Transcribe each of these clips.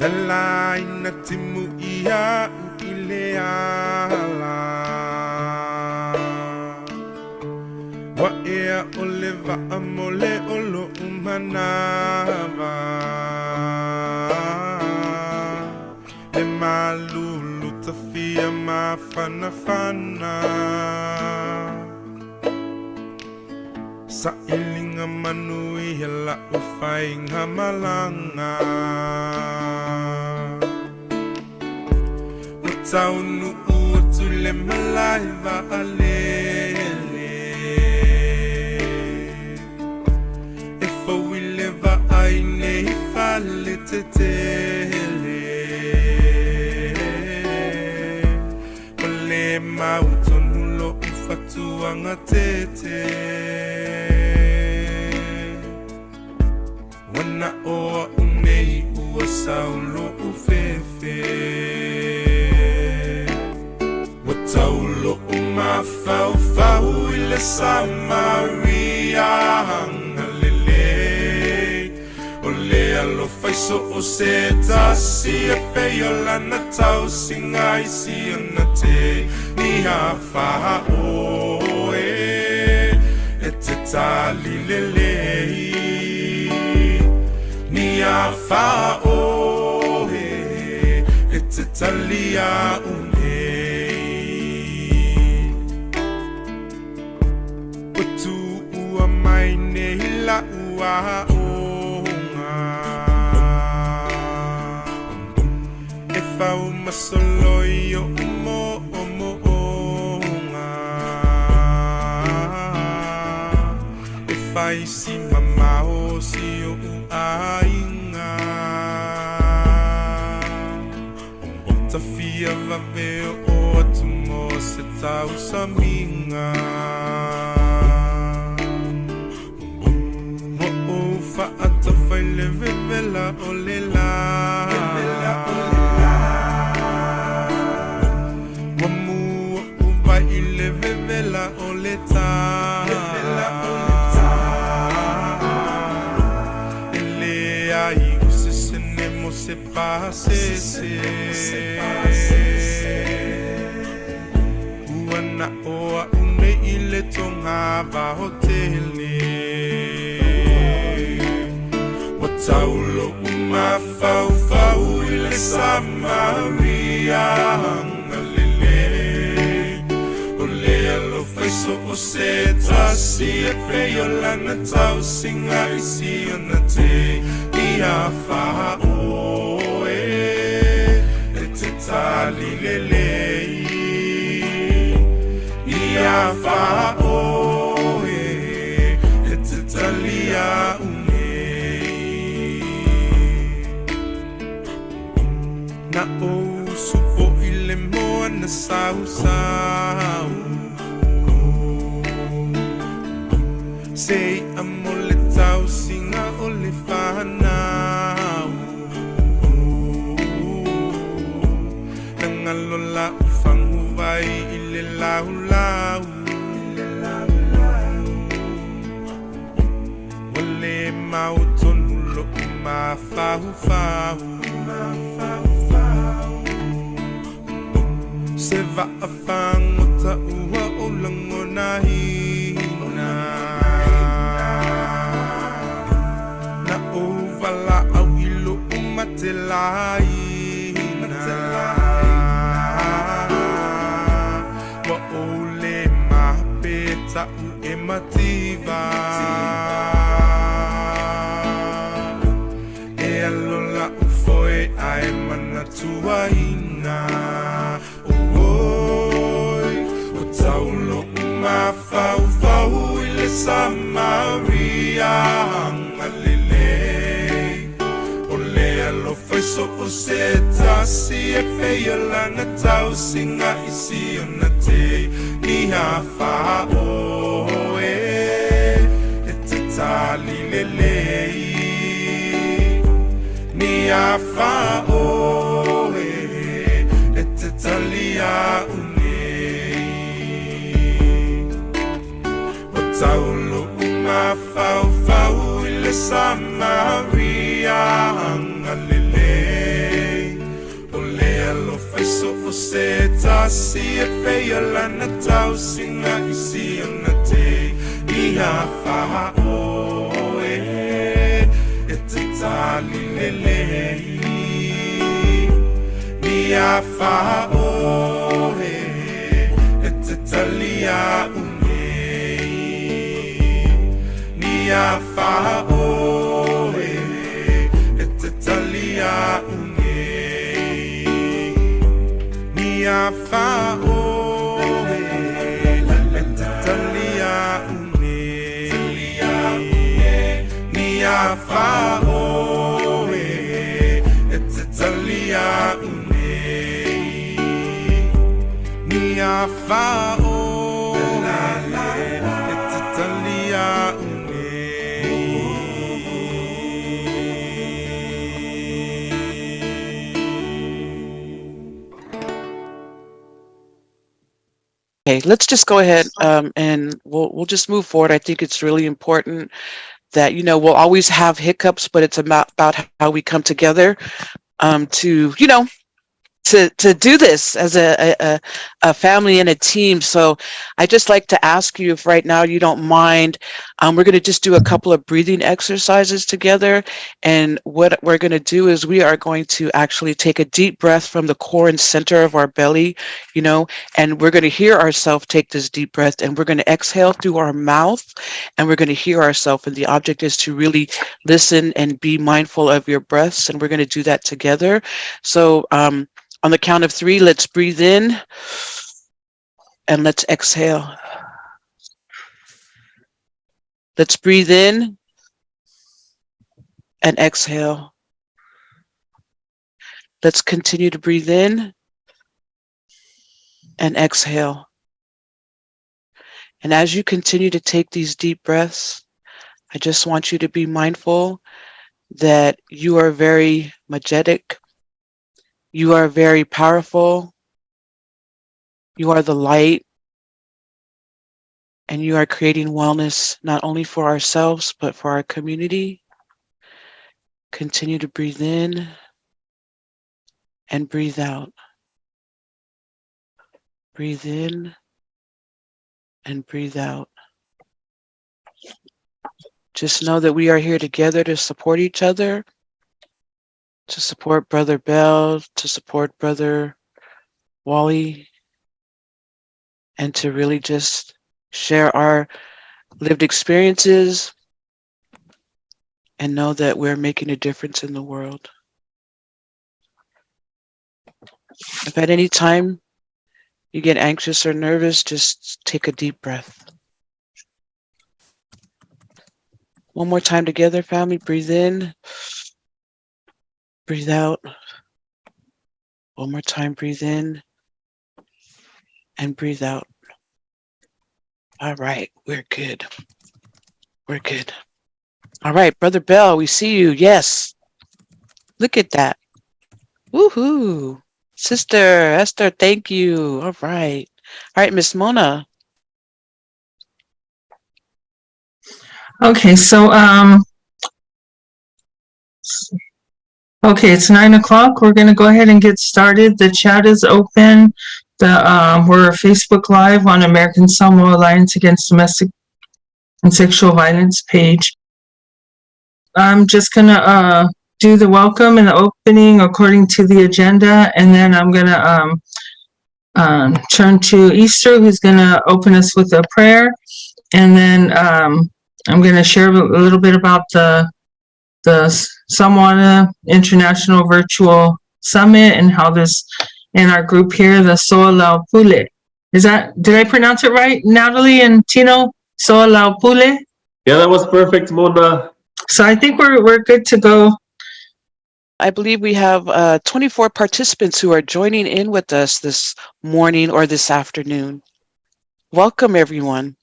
Nalai na timu ia uileala Wa ea oleva amole olo umanava E malulu tafia mafana Sa ilinga manui hela ufainga malanga Utaunu uatule malaiva alele E FOU leva aine ifale tetele Ole mautonulo ufatuanga tete Wana oa unei ua saulo ufefe Wataulo umafau ile Samaria hangalele Ole alo faiso o se tasi e peyola na tau singa isi anate Ni hafa oe e te tali lelei Ni hafa oe e te tali a Hila ua onga E FOU masoloi o umo onga E fai si mamao si o uainga Tafia vaveo o atumo se tau saminga Ata fai leve vela olela Wamu uva ileve vela oleta Ele ai se nemo se passe Uana oa une ile tonga va hoteli Wataulo umafau ile Samaria hangalele Ole alo faiso o se tasi e peyola na tau singa isi anate Ni hafa oe e te tali lelei Ni hafa oe e te tali a Na o supo ile moa na sau Sei amole tau singa ole whanau Nangalola ufangu vai ile lau Wale mautonulo umafau Se va a fangota ua o langona hina Na o vala au ilo umatelaina Wa ole mapeta u emativa E alola u foi ai mana tuaina Wataulo umafau ile Samaria hangalele Ole alo faiso o se tasi e peyola na tau singa isi anate Ni hafa oe e te tali lelei Ni hafa oe e te tali a Wataulo umafau ile Samaria hangalele se tasi e pea lana tau singa isi ona te Nia wha oe e te tali lelei Nia wha oe e te tali a unei Nia wha oe e te tali a unei Nia wha oe e te tali a unei Nia wha oe e te tali a unei Nia wha oe e te tali a unei Okay, let's just go ahead and we'll just move forward. I think it's really important that, you know, we'll always have hiccups, but it's about how we come together to, you know, to do this as a family and a team. So I just like to ask you if right now you don't mind, we're going to just do a couple of breathing exercises together. And what we're going to do is we are going to actually take a deep breath from the core and center of our belly, you know, and we're going to hear ourselves take this deep breath and we're going to exhale through our mouth and we're going to hear ourselves. And the object is to really listen and be mindful of your breaths. And we're going to do that together. So, on the count of 3, let's breathe in and let's exhale. Let's breathe in and exhale. Let's continue to breathe in and exhale. And as you continue to take these deep breaths, I just want you to be mindful that you are very majestic. You are very powerful. You are the light. And you are creating wellness not only for ourselves, but for our community. Continue to breathe in and breathe out. Breathe in and breathe out. Just know that we are here together to support each other, to support Brother Bell, to support Brother Wally, and to really just share our lived experiences and know that we're making a difference in the world. If at any time you get anxious or nervous, just take a deep breath. One more time together, family. Breathe in, breathe out. One more time, breathe in and breathe out. All right, we're good. We're good. All right, Brother Bell, we see you. Yes. Look at that. Woohoo. Sister Esther, thank you. All right. All right, Miss Mona. Okay, so okay, it's 9 o'clock. We're gonna go ahead and get started. The chat is open. We're Facebook Live on American Samoa Alliance Against Domestic and Sexual Violence page. I'm just gonna do the welcome and the opening according to the agenda, and then I'm gonna turn to Easther, who's gonna open us with a prayer, and then I'm gonna share a little bit about the Samoa International Virtual Summit and how this, in our group here, the SOALAUPULE. Did I pronounce it right, Natalie and Tino? SOALAUPULE? Yeah, that was perfect, Mona. So I think we're good to go. I believe we have 24 participants who are joining in with us this morning or this afternoon. Welcome, everyone.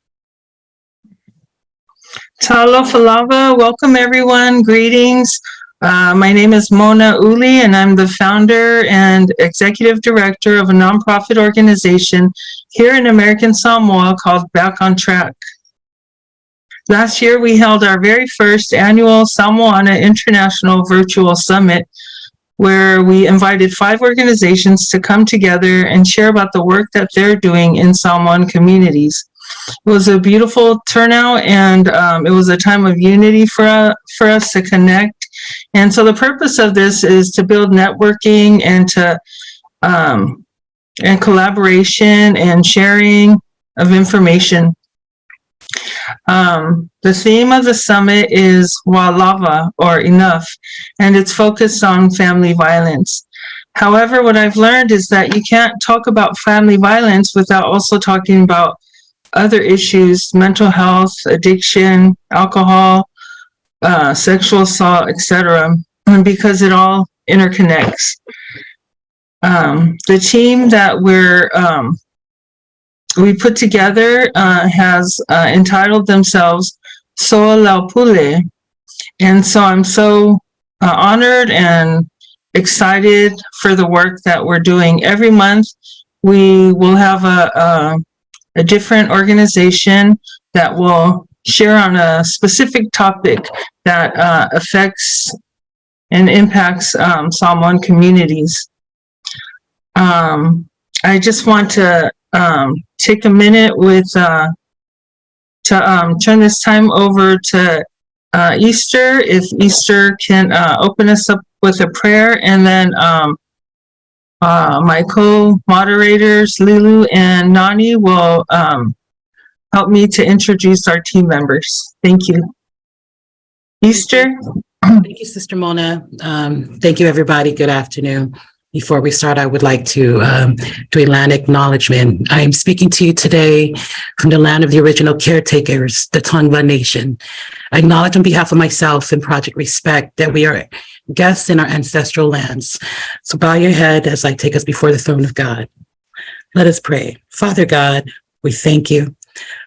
Talo Falava, welcome everyone, greetings. My name is Mona Uli and I'm the founder and executive director of a nonprofit organization here in American Samoa called Back on Track. Last year we held our very first annual Samoana International Virtual Summit where we invited 5 organizations to come together and share about the work that they're doing in Samoan communities. It was a beautiful turnout, and it was a time of unity for us to connect. And so the purpose of this is to build networking and to and collaboration and sharing of information. The theme of the summit is Walava, or enough, and it's focused on family violence. However, what I've learned is that you can't talk about family violence without also talking about other issues: mental health, addiction, alcohol, sexual assault, etc., because it all interconnects. The team that we put together has entitled themselves SOALAUPULE, and so I'm so honored and excited for the work that we're doing. Every month we will have a different organization that will share on a specific topic that affects and impacts Samoan communities. I just want to take a minute to turn this time over to Easther. If Easther can open us up with a prayer, and then my co-moderators, Lulu and Nani, will help me to introduce our team members. Thank you. Easther? Thank you, Sister Mona. Thank you, everybody. Good afternoon. Before we start, I would like to do a land acknowledgement. I am speaking to you today from the land of the original caretakers, the Tongva Nation. I acknowledge on behalf of myself and Project Respectt that we are guests in our ancestral lands. So bow your head as I take us before the throne of God. Let us pray. Father God, we thank you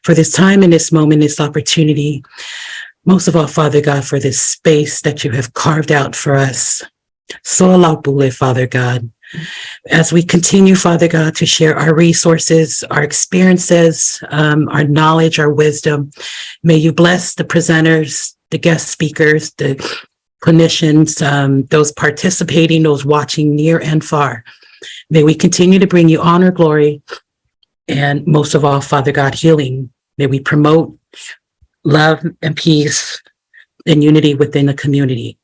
for this time and this moment, this opportunity. Most of all, Father God, for this space that you have carved out for us. SOALAUPULE, Father God. As we continue, Father God, to share our resources, our experiences, our knowledge, our wisdom, may you bless the presenters, the guest speakers, the clinicians, those participating, those watching near and far. May we continue to bring you honor, glory, and most of all, Father God, healing. May we promote love and peace and unity within the community.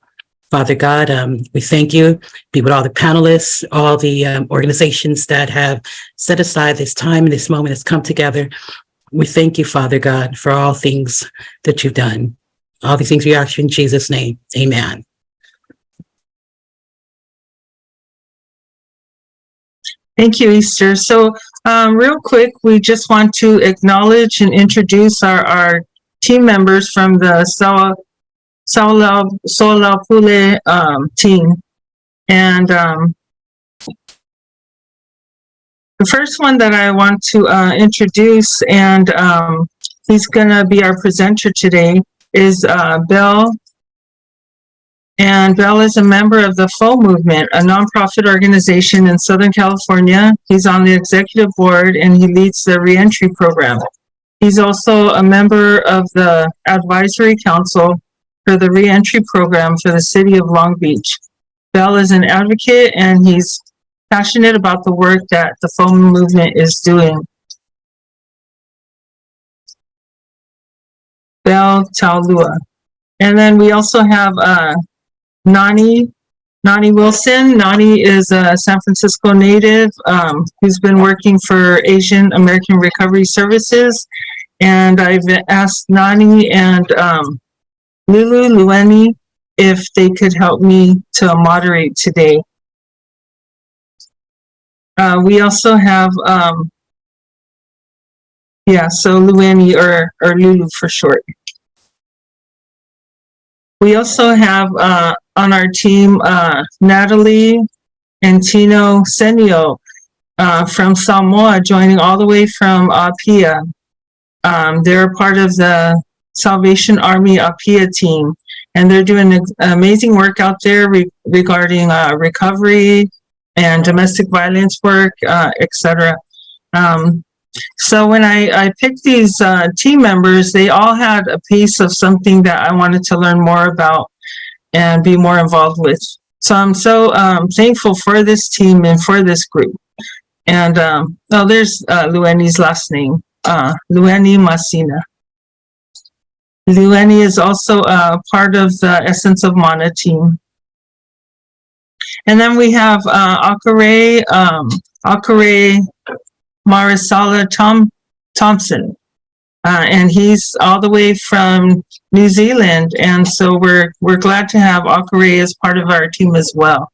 Father God, we thank you. Be with all the panelists, all the organizations that have set aside this time and this moment has come together. We thank you, Father God, for all things that you've done. All these things we ask you in Jesus' name. Amen. Thank you, Easther. So real quick, we just want to acknowledge and introduce our team members from the SOALAUPULE team. And the first one that I want to introduce, and he's going to be our presenter today, is Bell. And Bell is a member of the FOU Movement, a nonprofit organization in Southern California. He's on the executive board and he leads the reentry program. He's also a member of the advisory council for the reentry program for the city of Long Beach. Bell is an advocate and he's passionate about the work that the FOU Movement is doing. Bell Taulua. And then we also have Nani Wilson. Nani is a San Francisco native who's been working for Asian American Recovery Services. And I've asked Nani and Lueni if they could help me to moderate today. We also have, so Lueni or Lulu for short. We also have on our team Natalie and Tino Senio from Samoa, joining all the way from Apia. They're part of the Salvation Army Apia team, and they're doing amazing work out there regarding recovery and domestic violence work, etc. So when I picked these team members, they all had a piece of something that I wanted to learn more about and be more involved with. So I'm so thankful for this team and for this group. And there's Lueni's last name, Lueni Masina. Lueni is also part of the Essence of Mana team. And then we have Akerei Maresala-Thomson. And he's all the way from New Zealand. And so we're glad to have Akerei as part of our team as well.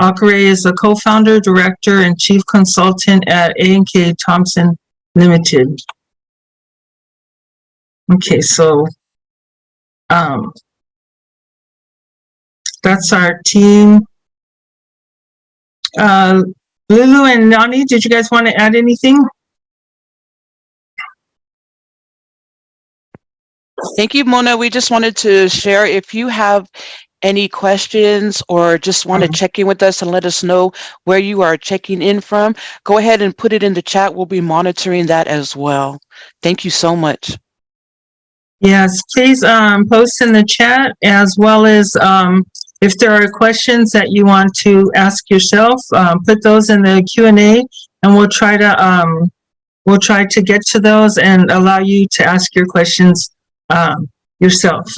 Akerei is the co-founder, director, and chief consultant at A&K Thompson Limited. Okay, so that's our team. Lulu and Nani, did you guys want to add anything? Thank you, Mona. We just wanted to share, if you have any questions or just want to check in with us and let us know where you are checking in from, go ahead and put it in the chat. We'll be monitoring that as well. Thank you so much. Yes, please post in the chat, as well as if there are questions that you want to ask yourself, put those in the Q&A, and we'll try to get to those and allow you to ask your questions yourself.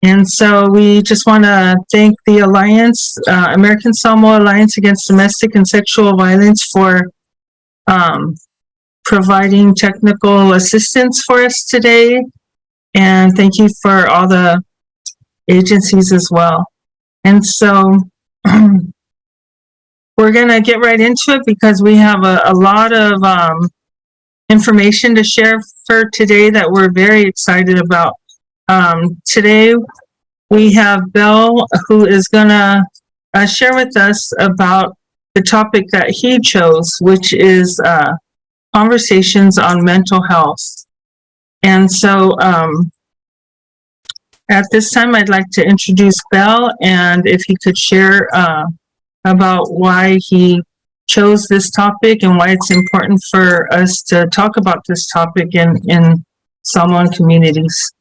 And so we just want to thank the Alliance, American Samoa Alliance Against Domestic and Sexual Violence, for providing technical assistance for us today. And thank you for all the agencies as well. And so we're going to get right into it because we have a lot of information to share for today that we're very excited about. Today we have Bell, who is going to share with us about the topic that he chose, which is conversations on mental health. And so at this time, I'd like to introduce Bell, and if he could share about why he chose this topic and why it's important for us to talk about this topic in Samoan communities.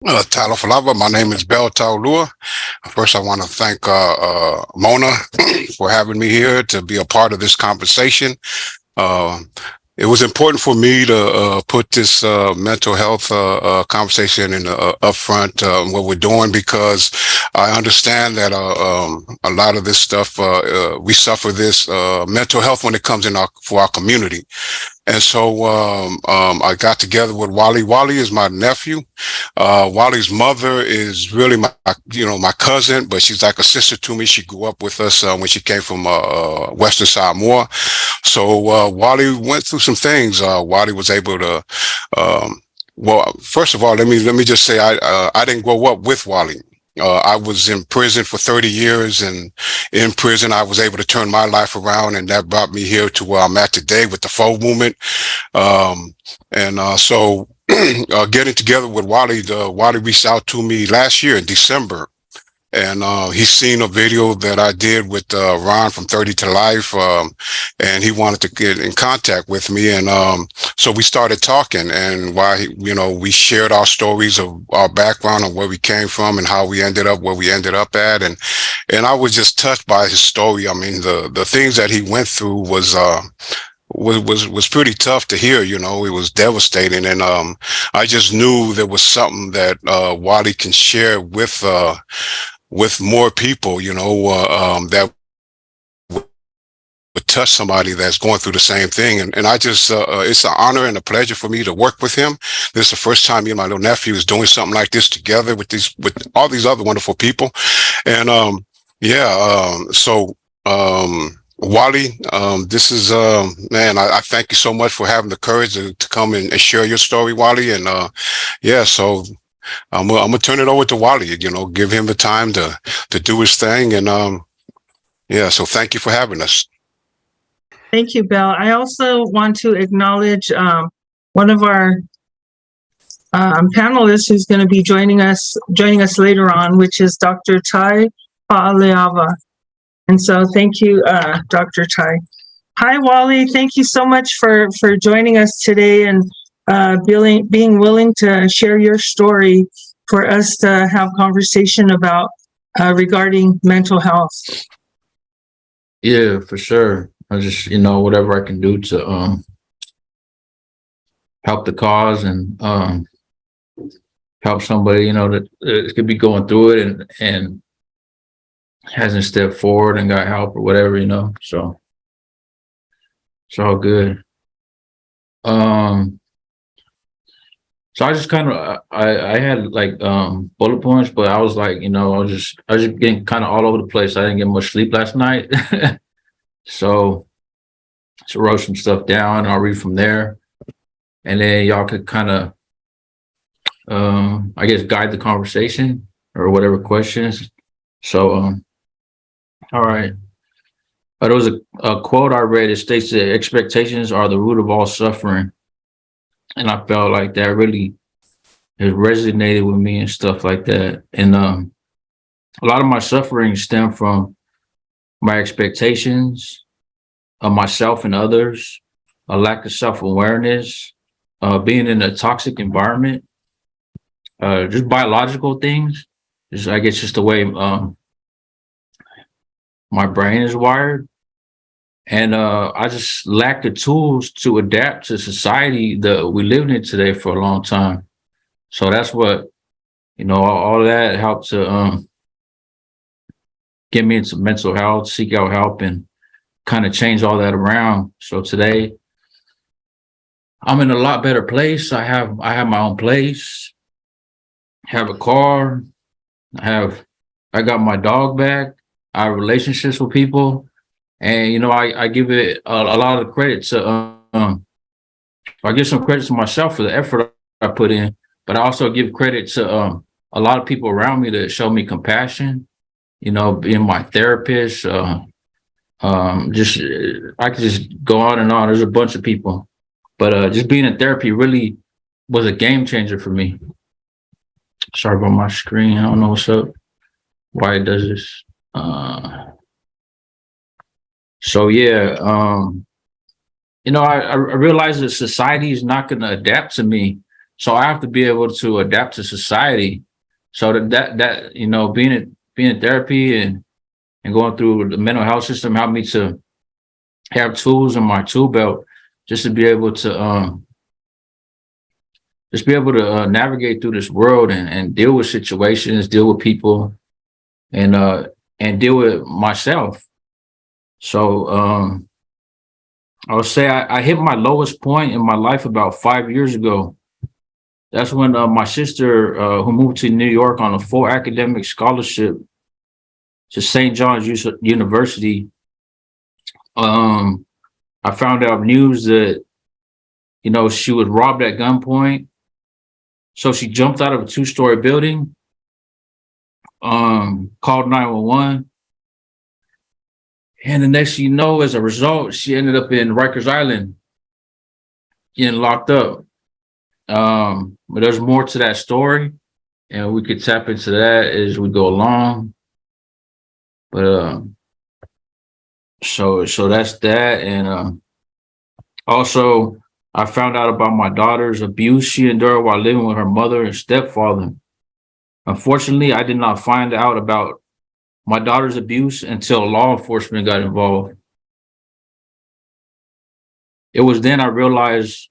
Tai Faaleava. My name is Bell Taulua. First, I want to thank Mona for having me here to be a part of this conversation. It was important for me to put this mental health conversation in upfront what we're doing, because I understand that a lot of this stuff, we suffer this mental health when it comes in for our community. And so I got together with Wally. Wally is my nephew. Wally's mother is really my cousin, but she's like a sister to me. She grew up with us when she came from Western Samoa. So Wally went through some things. Wally was able to, well, first of all, let me just say I didn't grow up with Wally. I was in prison for 30 years, and in prison, I was able to turn my life around, and that brought me here to where I'm at today with the FOU Movement. So getting together with Wally, Wally reached out to me last year in December, and he's seen a video that I did with Ron from 30 to Life, and he wanted to get in contact with me, and so we started talking, and we shared our stories of our background and where we came from and how we ended up where we ended up at, and I was just touched by his story. I mean, the things that he went through was pretty tough to hear. It was devastating, and I just knew there was something that Wally can share with more people, that would touch somebody that's going through the same thing. And I just, it's an honor and a pleasure for me to work with him. This is the first time me and my little nephew is doing something like this together with all these other wonderful people. And Wally, this is, man, I thank you so much for having the courage to come and share your story, Wally. And so I'm gonna turn it over to Wally, give him the time to do his thing. And so thank you for having us. Thank you, Bell. I also want to acknowledge one of our panelists who's going to be joining us later on, which is Dr. Tai Faaleava. And so thank you, Dr. Tai. Hi, Wally. Thank you so much for joining us today. And being willing to share your story for us to have conversation about regarding mental health. Yeah, for sure. I just, whatever I can do to help the cause and help somebody, that could be going through it and hasn't stepped forward and got help or whatever, So it's all good. So I just kind of I had like bullet points, but I was like, I was just getting kind of all over the place. I didn't get much sleep last night. So wrote some stuff down. I'll read from there. And then y'all could kind of I guess guide the conversation or whatever questions. So all right. There was a quote I read. It states that expectations are the root of all suffering. And I felt like that really has resonated with me and stuff like that. And a lot of my suffering stemmed from my expectations of myself and others, a lack of self-awareness, being in a toxic environment, just biological things. I guess just the way my brain is wired. And I just lack the tools to adapt to society that we live in today for a long time. So that's what, all that helped to get me into mental health, seek out help, and kind of change all that around. So today, I'm in a lot better place. I have my own place, have a car, I got my dog back, I have relationships with people. And, I give it a lot of credit to, I give some credit to myself for the effort I put in, but I also give credit to a lot of people around me that show me compassion, being my therapist. I could just go on and on. There's a bunch of people, but just being in therapy really was a game changer for me. Sorry about my screen. I don't know what's up, why it does this. So yeah, I realize that society is not going to adapt to me, so I have to be able to adapt to society. So that being in therapy and going through the mental health system helped me to have tools in my tool belt just to be able to navigate through this world and deal with situations, deal with people, and deal with myself. So I would say I hit my lowest point in my life about 5 years ago. That's when my sister, who moved to New York on a full academic scholarship to St. John's University, I found out news that, she was robbed at gunpoint. So she jumped out of a 2-story building, called 911. And the next thing you know, as a result, she ended up in Rikers Island, getting locked up. But there's more to that story, and we could tap into that as we go along. But so that's that. And also, I found out about my daughter's abuse she endured while living with her mother and stepfather. Unfortunately, I did not find out about my daughter's abuse until law enforcement got involved. It was then I realized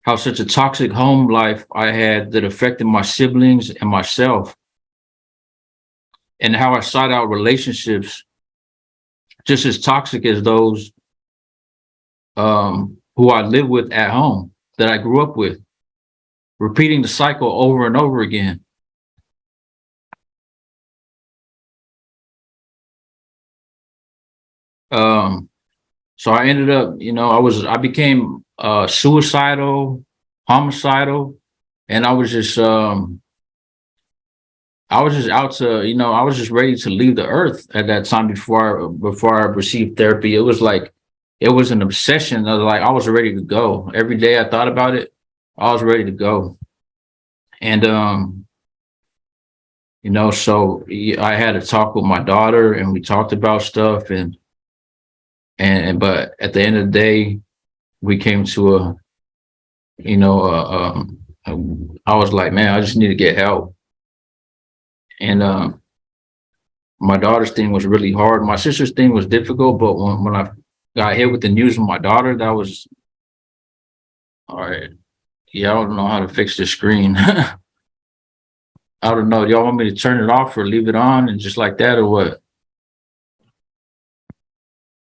how such a toxic home life I had that affected my siblings and myself, and how I sought out relationships just as toxic as those who I lived with at home, that I grew up with, repeating the cycle over and over again. So I ended up, I became suicidal, homicidal, and I was just out to, I was just ready to leave the earth at that time before I received therapy. It was like, it was an obsession. I was ready to go. Every day I thought about it, I was ready to go. And, so I had a talk with my daughter and we talked about stuff but at the end of the day, we came to you know, I was like, man, I just need to get help. And my daughter's thing was really hard. My sister's thing was difficult, but when I got hit with the news of my daughter, that was all right. Yeah, I don't know how to fix the screen. I don't know. Y'all want me to turn it off or leave it on and just like that, or what?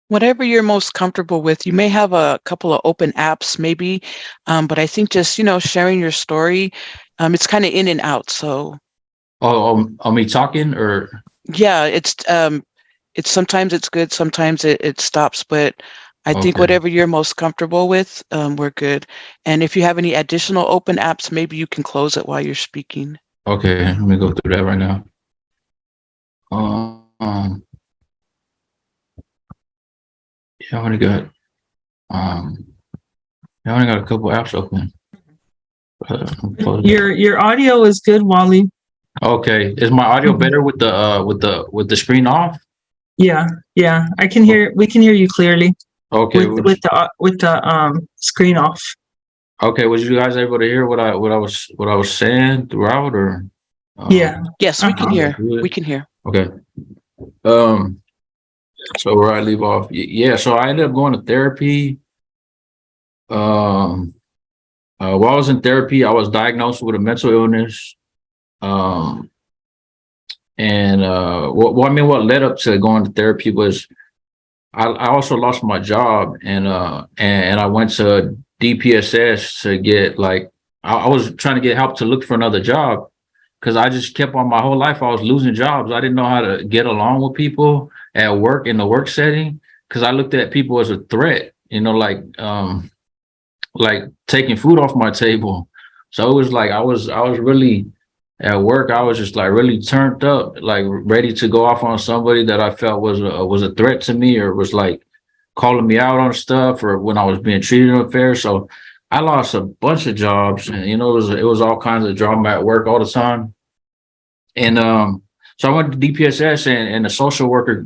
Whatever you're most comfortable with. You may have a couple of open apps, maybe, but I think just, you know, sharing your story, it's kind of in and out. So, Me talking or? yeah, it's sometimes it's good, sometimes it stops, but I think Okay. whatever you're most comfortable with, we're good. And if you have any additional open apps, maybe you can close it while you're speaking. Okay, let me go through that right now. Yeah, I only got a couple apps open. Your audio is good, Wally. Okay, is my audio better with the screen off? Yeah, I can hear. We can hear you clearly. Okay, with the screen off. Okay, was you guys able to hear what I was saying throughout, or? Yeah. Yes, we can hear. We can hear. Okay. So where I leave off, yeah. So I ended up going to therapy. While I was in therapy, I was diagnosed with a mental illness. What led up to going to therapy was I also lost my job, and I went to DPSS to get I was trying to get help to look for another job, because I just kept on my whole life. I was losing jobs. I didn't know how to get along with people at work in the work setting, because I looked at people as a threat, you know, like taking food off my table. So it was like I was really at work. I was just like really turned up, like ready to go off on somebody that I felt was a threat to me, or was like calling me out on stuff, or when I was being treated unfair. So I lost a bunch of jobs, and you know, it was all kinds of drama at work all the time. And so I went to DPSS, and the social worker,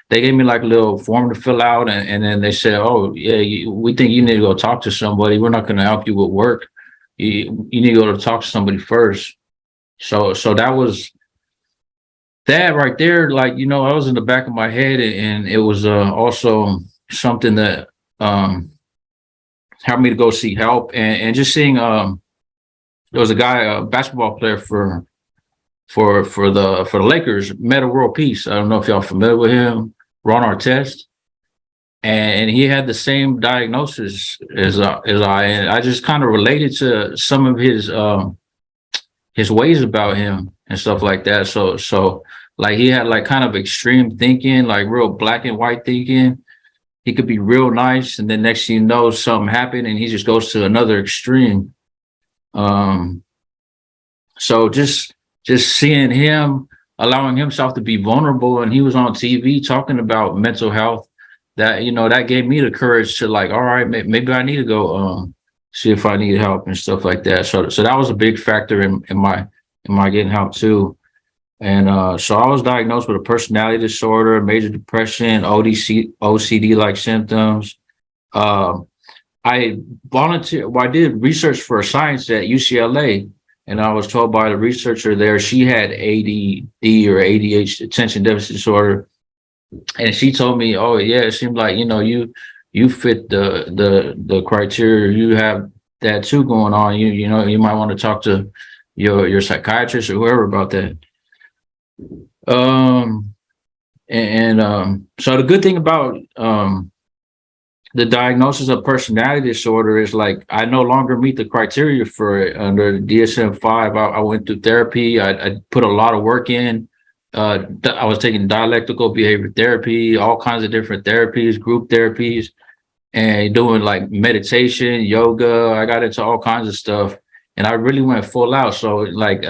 they gave me like a little form to fill out, and then they said, oh yeah, we think you need to go talk to somebody. We're not going to help you with work. You need to go to talk to somebody first. So that was that right there. Like, you know, I was in the back of my head, and it was also something that helped me to go seek help, and just seeing there was a guy, a basketball player for the Lakers, Meta World Peace. I don't know if y'all familiar with him, Ron Artest, and he had the same diagnosis as I, and I just kind of related to some of his ways about him and stuff like that. So like he had like kind of extreme thinking, like real black and white thinking. He could be real nice, and then next thing you know, something happened, and he just goes to another extreme. So just seeing him, allowing himself to be vulnerable, and he was on TV talking about mental health, that, you know, that gave me the courage to like, all right, maybe I need to go see if I need help and stuff like that. So that was a big factor in my getting help too. And so I was diagnosed with a personality disorder, major depression, OCD like symptoms. I did research for science at UCLA, and I was told by the researcher there she had ADD or ADHD, attention deficit disorder. And she told me, oh yeah, it seemed like, you know, you fit the criteria. You have that too going on. You know, you might want to talk to your psychiatrist or whoever about that. So the good thing about the diagnosis of personality disorder is like I no longer meet the criteria for it under DSM-5. I went through therapy. I put a lot of work in. I was taking dialectical behavior therapy, all kinds of different therapies, group therapies, and doing like meditation, yoga. I got into all kinds of stuff, and I really went full out. So like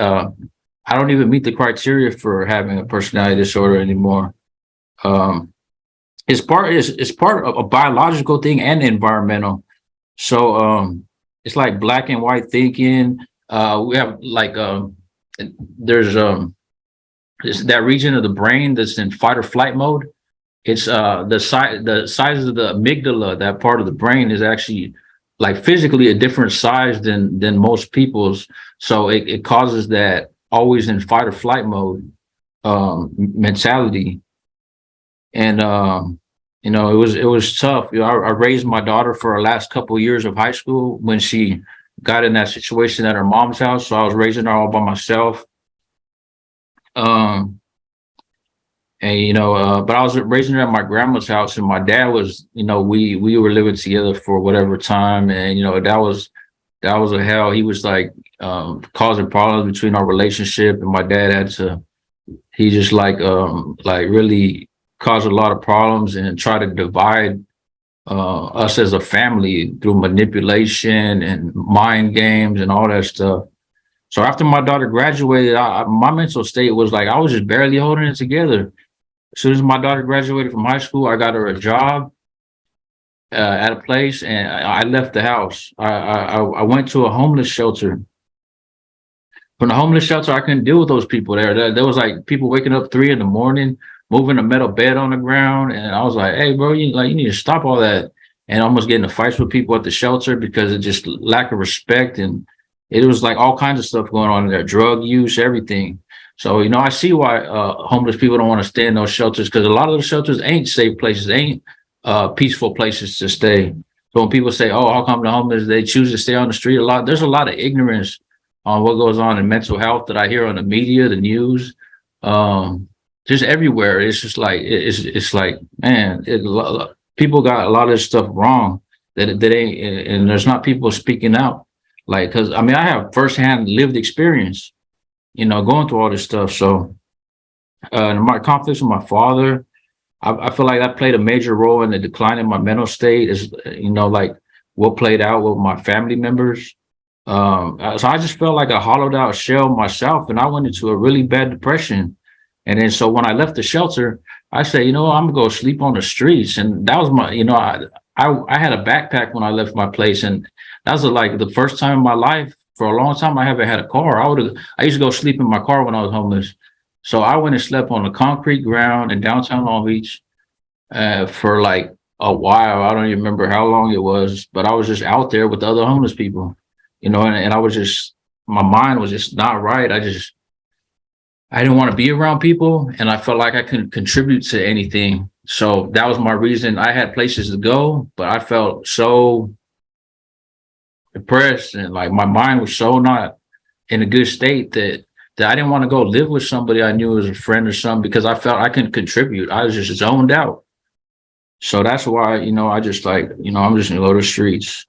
I don't even meet the criteria for having a personality disorder anymore. It's part of a biological thing and environmental. So it's like black and white thinking. We have like there's it's that region of the brain that's in fight or flight mode. It's the size of the amygdala. That part of the brain is actually like physically a different size than most people's. So it causes that always in fight or flight mode mentality. And it was tough. I raised my daughter for her last couple of years of high school when she got in that situation at her mom's house. So I was raising her all by myself. But I was raising her at my grandma's house, and my dad was, we were living together for whatever time, and that was a hell. He was like causing problems between our relationship, and my dad he just really caused a lot of problems and try to divide us as a family through manipulation and mind games and all that stuff. So after my daughter graduated, my mental state was like I was just barely holding it together. As soon as my daughter graduated from high school, I got her a job at a place, and I left the house. I went to a homeless shelter. From the homeless shelter, I couldn't deal with those people there. There was like people waking up 3 a.m, moving a metal bed on the ground, and I was like, "Hey, bro, you need to stop all that." And almost getting in fights with people at the shelter because of just lack of respect, and it was like all kinds of stuff going on there, drug use, everything. So, I see why homeless people don't want to stay in those shelters, because a lot of those shelters ain't safe places, ain't peaceful places to stay. So when people say, "Oh, how come the homeless, they choose to stay on the street?" There's a lot of ignorance on what goes on in mental health that I hear on the media, the news, just everywhere. It's just like, it's like, man, people got a lot of this stuff wrong that ain't, and there's not people speaking out. Like, because I have firsthand lived experience, going through all this stuff. So my conflicts with my father, I feel like that played a major role in the decline in my mental state, is, like what played out with my family members. So I just felt like a hollowed out shell myself, and I went into a really bad depression. And then so when I left the shelter, I said, I'm gonna go sleep on the streets. And that was my, I had a backpack when I left my place, and that was like the first time in my life for a long time I haven't had a car. I used to go sleep in my car when I was homeless. So I went and slept on the concrete ground in downtown Long Beach for like a while. I don't even remember how long it was, but I was just out there with the other homeless people, and I was just, my mind was just not right. I didn't want to be around people, and I felt like I couldn't contribute to anything. So that was my reason. I had places to go, but I felt so depressed, and like my mind was so not in a good state that I didn't want to go live with somebody I knew as a friend or something, because I felt I couldn't contribute. I was just zoned out. So that's why, I just like, I'm just gonna go to the streets.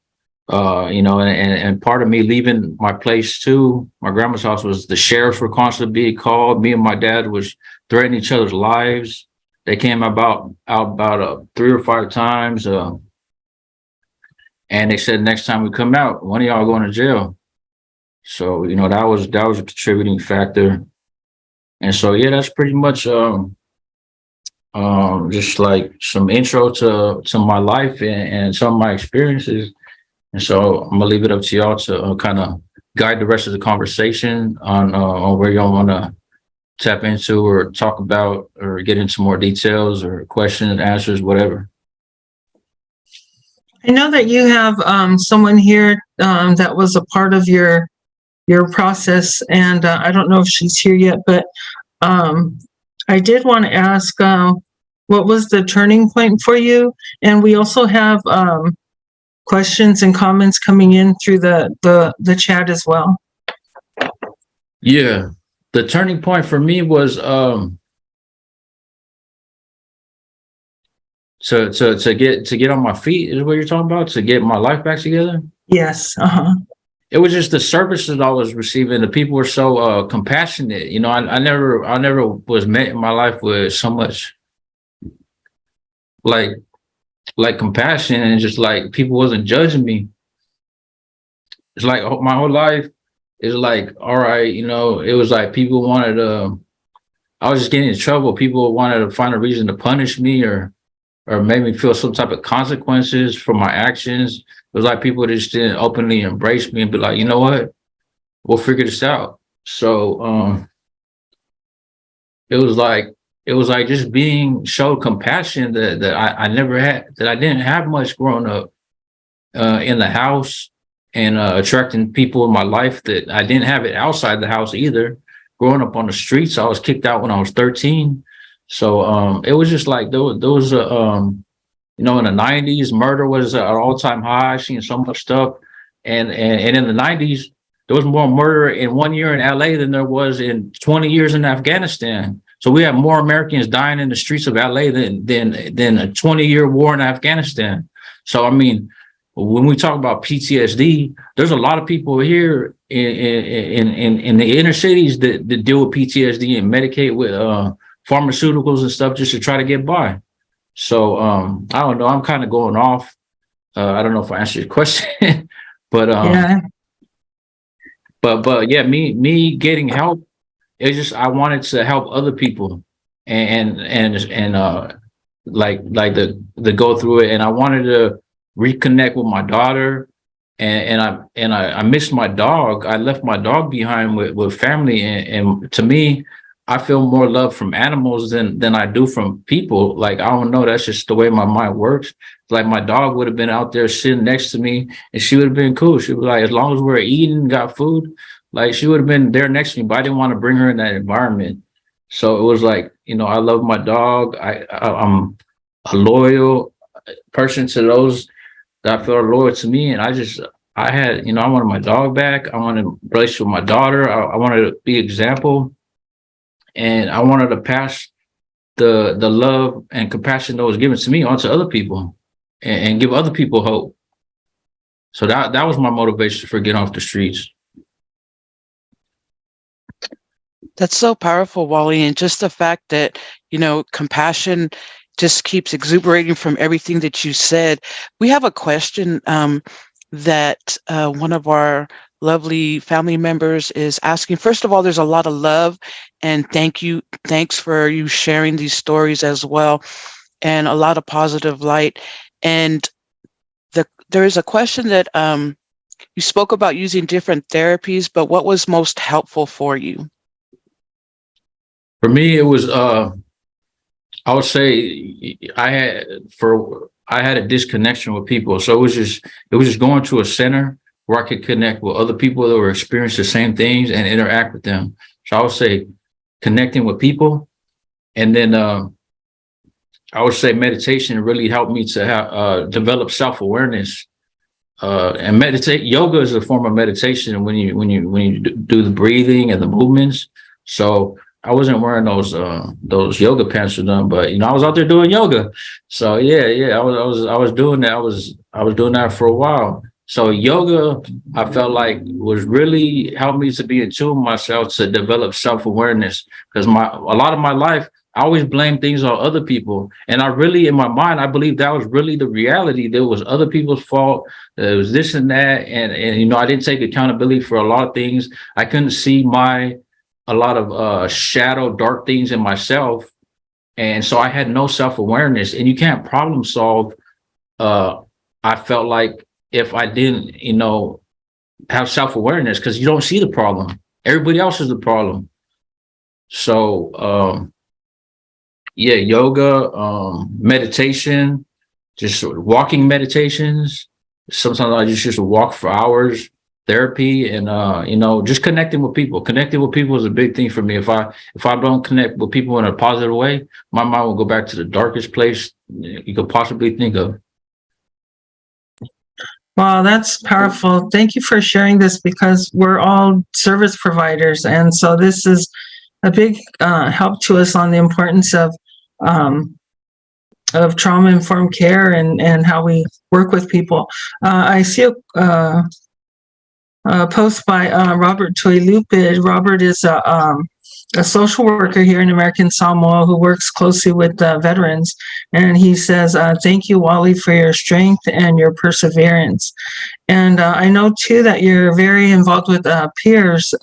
And part of me leaving my place too, my grandma's house, was the sheriffs were constantly being called. Me and my dad was threatening each other's lives. They came out about 3 or 5 times. And they said, next time we come out, one of y'all going to jail. So, that was a contributing factor. And so, yeah, that's pretty much just like some intro to my life and some of my experiences. And so I'm gonna leave it up to y'all to kind of guide the rest of the conversation on where y'all want to tap into or talk about or get into more details or questions, answers, whatever. I know that you have someone here that was a part of your process, and I don't know if she's here yet, but I did want to ask what was the turning point for you? And we also have questions and comments coming in through the chat as well. Yeah, the turning point for me was to get on my feet, is what you're talking about, to get my life back together. Yes. It was just the services I was receiving. The people were so compassionate. I never was met in my life with so much like compassion, and just like people wasn't judging me. It's like my whole life is like, all right, it was like people wanted I was just getting in trouble. People wanted to find a reason to punish me or make me feel some type of consequences for my actions. It was like people just didn't openly embrace me and be like, you know what, we'll figure this out. So it was like just being showed compassion that I never had, that I didn't have much growing up. in the house and attracting people in my life that I didn't have it outside the house either. Growing up on the streets, I was kicked out when I was 13. So it was just like there was you know, in the 90s, murder was at an all-time high, seeing so much stuff. And in the 90s, there was more murder in 1 year in LA than there was in 20 years in Afghanistan. So we have more Americans dying in the streets of LA than a 20-year war in Afghanistan. So I mean, when we talk about PTSD, there's a lot of people here in the inner cities that deal with PTSD and medicate with pharmaceuticals and stuff just to try to get by. So I don't know. I'm kind of going off. I don't know if I answered your question, but Yeah. but yeah, me getting help. It's just I wanted to help other people and like the go through it, and I wanted to reconnect with my daughter, and I missed my dog. I left my dog behind with family, and to me, I feel more love from animals than I do from people. Like, I don't know, that's just the way my mind works. Like, my dog would have been out there sitting next to me and she would have been cool. She was like, as long as we're eating, got food, like she would have been there next to me, but I didn't want to bring her in that environment. So it was like, you know, I love my dog. I'm a loyal person to those that feel loyal to me. And I had, you know, I wanted my dog back. I wanted a relationship with my daughter. I wanted to be an example. And I wanted to pass the love and compassion that was given to me onto other people and give other people hope. So that was my motivation for getting off the streets. That's so powerful, Wally. And just the fact that, you know, compassion just keeps exuberating from everything that you said. We have a question that one of our lovely family members is asking. First of all, there's a lot of love and thanks for you sharing these stories as well, and a lot of positive light. And there is a question that you spoke about using different therapies, but what was most helpful for you? For me, it was I would say I had a disconnection with people. So it was just going to a center where I could connect with other people that were experiencing the same things and interact with them. So I would say connecting with people. And then I would say meditation really helped me to develop self-awareness. And meditate. Yoga is a form of meditation when you do the breathing and the movements. So I wasn't wearing those yoga pants for them, but you know, I was out there doing yoga. So yeah, I was doing that. I was doing that for a while. So yoga, I felt like was really helped me to be in tune with myself, to develop self-awareness. Because a lot of my life, I always blame things on other people. And I really, in my mind, I believe that was really the reality. There was other people's fault. It was this and that. And you know, I didn't take accountability for a lot of things. I couldn't see a lot of shadow, dark things in myself. And so I had no self-awareness, and you can't problem solve. I felt like if I didn't, you know, have self-awareness, because you don't see the problem. Everybody else is the problem. So, yeah, yoga, meditation, just walking meditations. Sometimes I just walk for hours. Therapy and you know, just connecting with people. Connecting with people is a big thing for me. If I don't connect with people in a positive way, my mind will go back to the darkest place you could possibly think of. Wow, that's powerful. Thank you for sharing this, because we're all service providers, and so this is a big help to us on the importance of trauma-informed care and how we work with people. I see a post by Robert Toilupe. Robert is a social worker here in American Samoa who works closely with veterans. And he says, thank you, Wally, for your strength and your perseverance. And I know, too, that you're very involved with peers,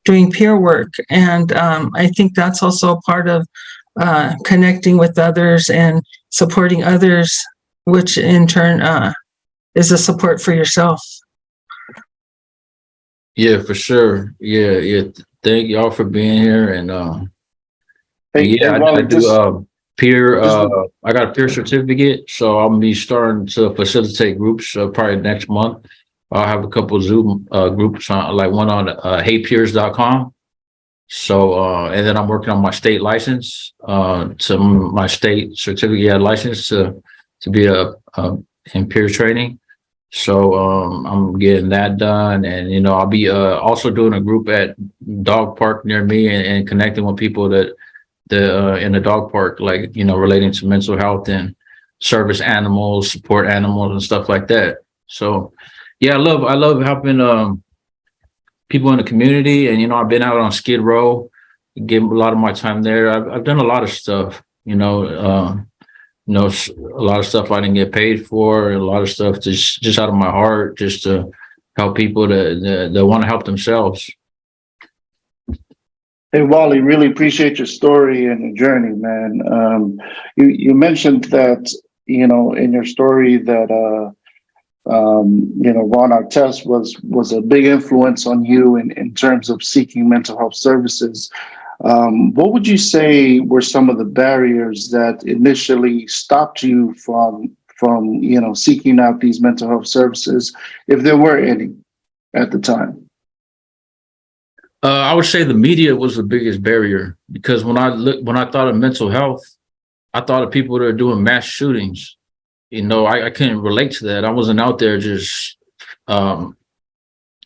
doing peer work. And I think that's also a part of connecting with others and supporting others, which in turn is a support for yourself. Yeah, for sure. Yeah. Thank y'all for being here. And Hey, yeah, Wally, I do. peer. I got a peer certificate, so I'm gonna be starting to facilitate groups probably next month. I'll have a couple of Zoom groups on, like one on heypeers.com. So and then I'm working on my state license, to my state certificate license to be in peer training. So I'm getting that done, and I'll be also doing a group at dog park near me, and connecting with people that in the dog park, like relating to mental health and service animals, support animals, and stuff like that. So yeah, I love helping people in the community, and I've been out on Skid Row, gave a lot of my time there. I've done a lot of stuff, a lot of stuff I didn't get paid for, and a lot of stuff just out of my heart, just to help people that want to help themselves. Hey, Wally, really appreciate your story and your journey, man. You mentioned that, in your story that, Ron Artest was a big influence on you in terms of seeking mental health services. What would you say were some of the barriers that initially stopped you from seeking out these mental health services, if there were any at the time? I would say the media was the biggest barrier, because when I thought of mental health, I thought of people that are doing mass shootings. I couldn't relate to that. I wasn't out there just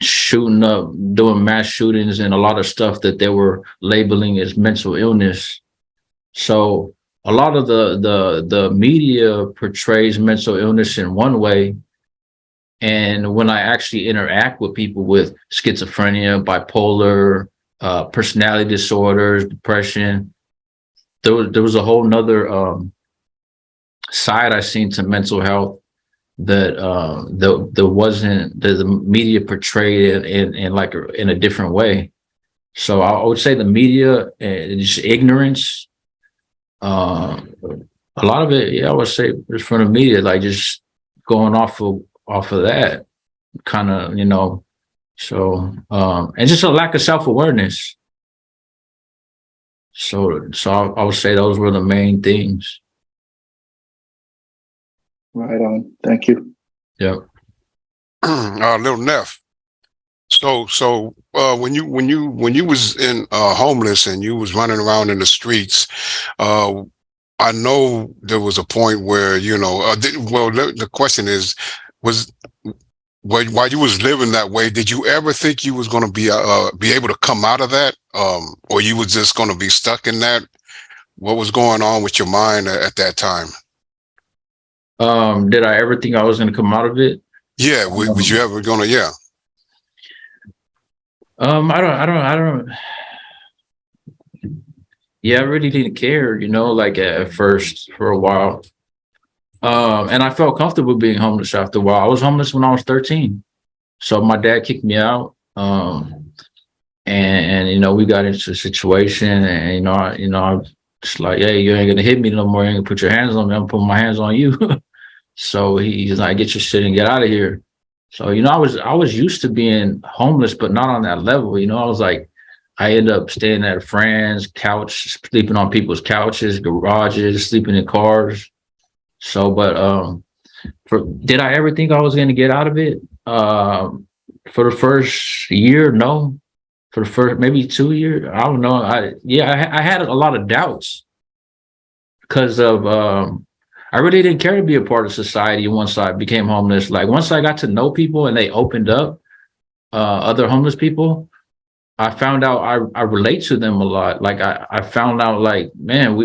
shooting up, doing mass shootings, and a lot of stuff that they were labeling as mental illness. So a lot of the media portrays mental illness in one way, and when I actually interact with people with schizophrenia, bipolar, personality disorders, depression, there was a whole nother side I seen to mental health that wasn't, that the media portrayed it in a different way. So I would say the media and just ignorance. A lot of it, I would say, is from the media, like just going off of that kind of, so and just a lack of self-awareness. So I would say those were the main things. Right on. Thank you. Yeah. Little Neff. So when you was in homeless and you was running around in the streets, I know there was a point where the question is, while you was living that way, did you ever think you was going to be able to come out of that, or you was just going to be stuck in that? What was going on with your mind at that time? Did I ever think I was going to come out of it? Yeah, was you ever going to? Yeah. I don't. Yeah, I really didn't care, like at first for a while. And I felt comfortable being homeless after a while. I was homeless when I was 13. So my dad kicked me out. And we got into a situation, and I'm just like, hey, you ain't gonna hit me no more, you ain't gonna put your hands on me, I'm putting my hands on you. So he's like, get your shit and get out of here. So I was used to being homeless, but not on that level. I was like, I ended up staying at a friend's couch, sleeping on people's couches, garages, sleeping in cars. So, but did I ever think I was going to get out of it? For the first year, no. For the first maybe 2 years, I don't know. I had a lot of doubts because of I really didn't care to be a part of society once I became homeless. Like once I got to know people and they opened up, other homeless people, I found out I relate to them a lot. Like I found out, like, man,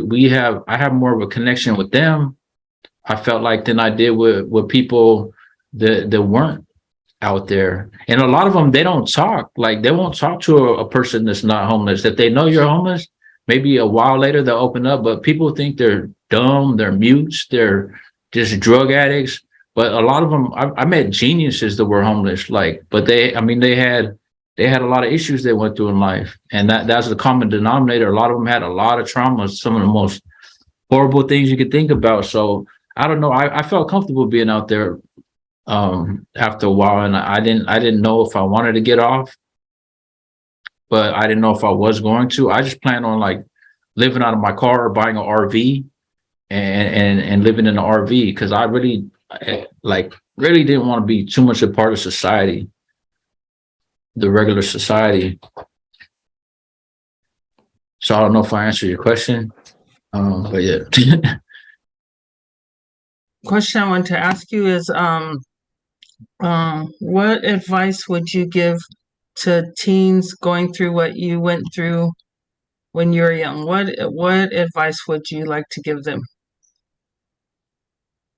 I have more of a connection with them, I felt like, than I did with people that weren't out there. And a lot of them, they don't talk. Like they won't talk to a person that's not homeless. If they know you're homeless, maybe a while later they'll open up, but people think they're dumb, they're mutes, they're just drug addicts. But a lot of them, I met geniuses that were homeless, but they had a lot of issues they went through in life. And that's the common denominator. A lot of them had a lot of traumas, some of the most horrible things you could think about. So I don't know. I felt comfortable being out there after a while, and I didn't know if I wanted to get off, but I didn't know if I was going to. I just planned on like living out of my car or buying an RV and living in an RV, because I really really didn't want to be too much a part of society, the regular society. So I don't know if I answered your question, but yeah. Question I want to ask you is, what advice would you give to teens going through what you went through when you were young? What advice would you like to give them?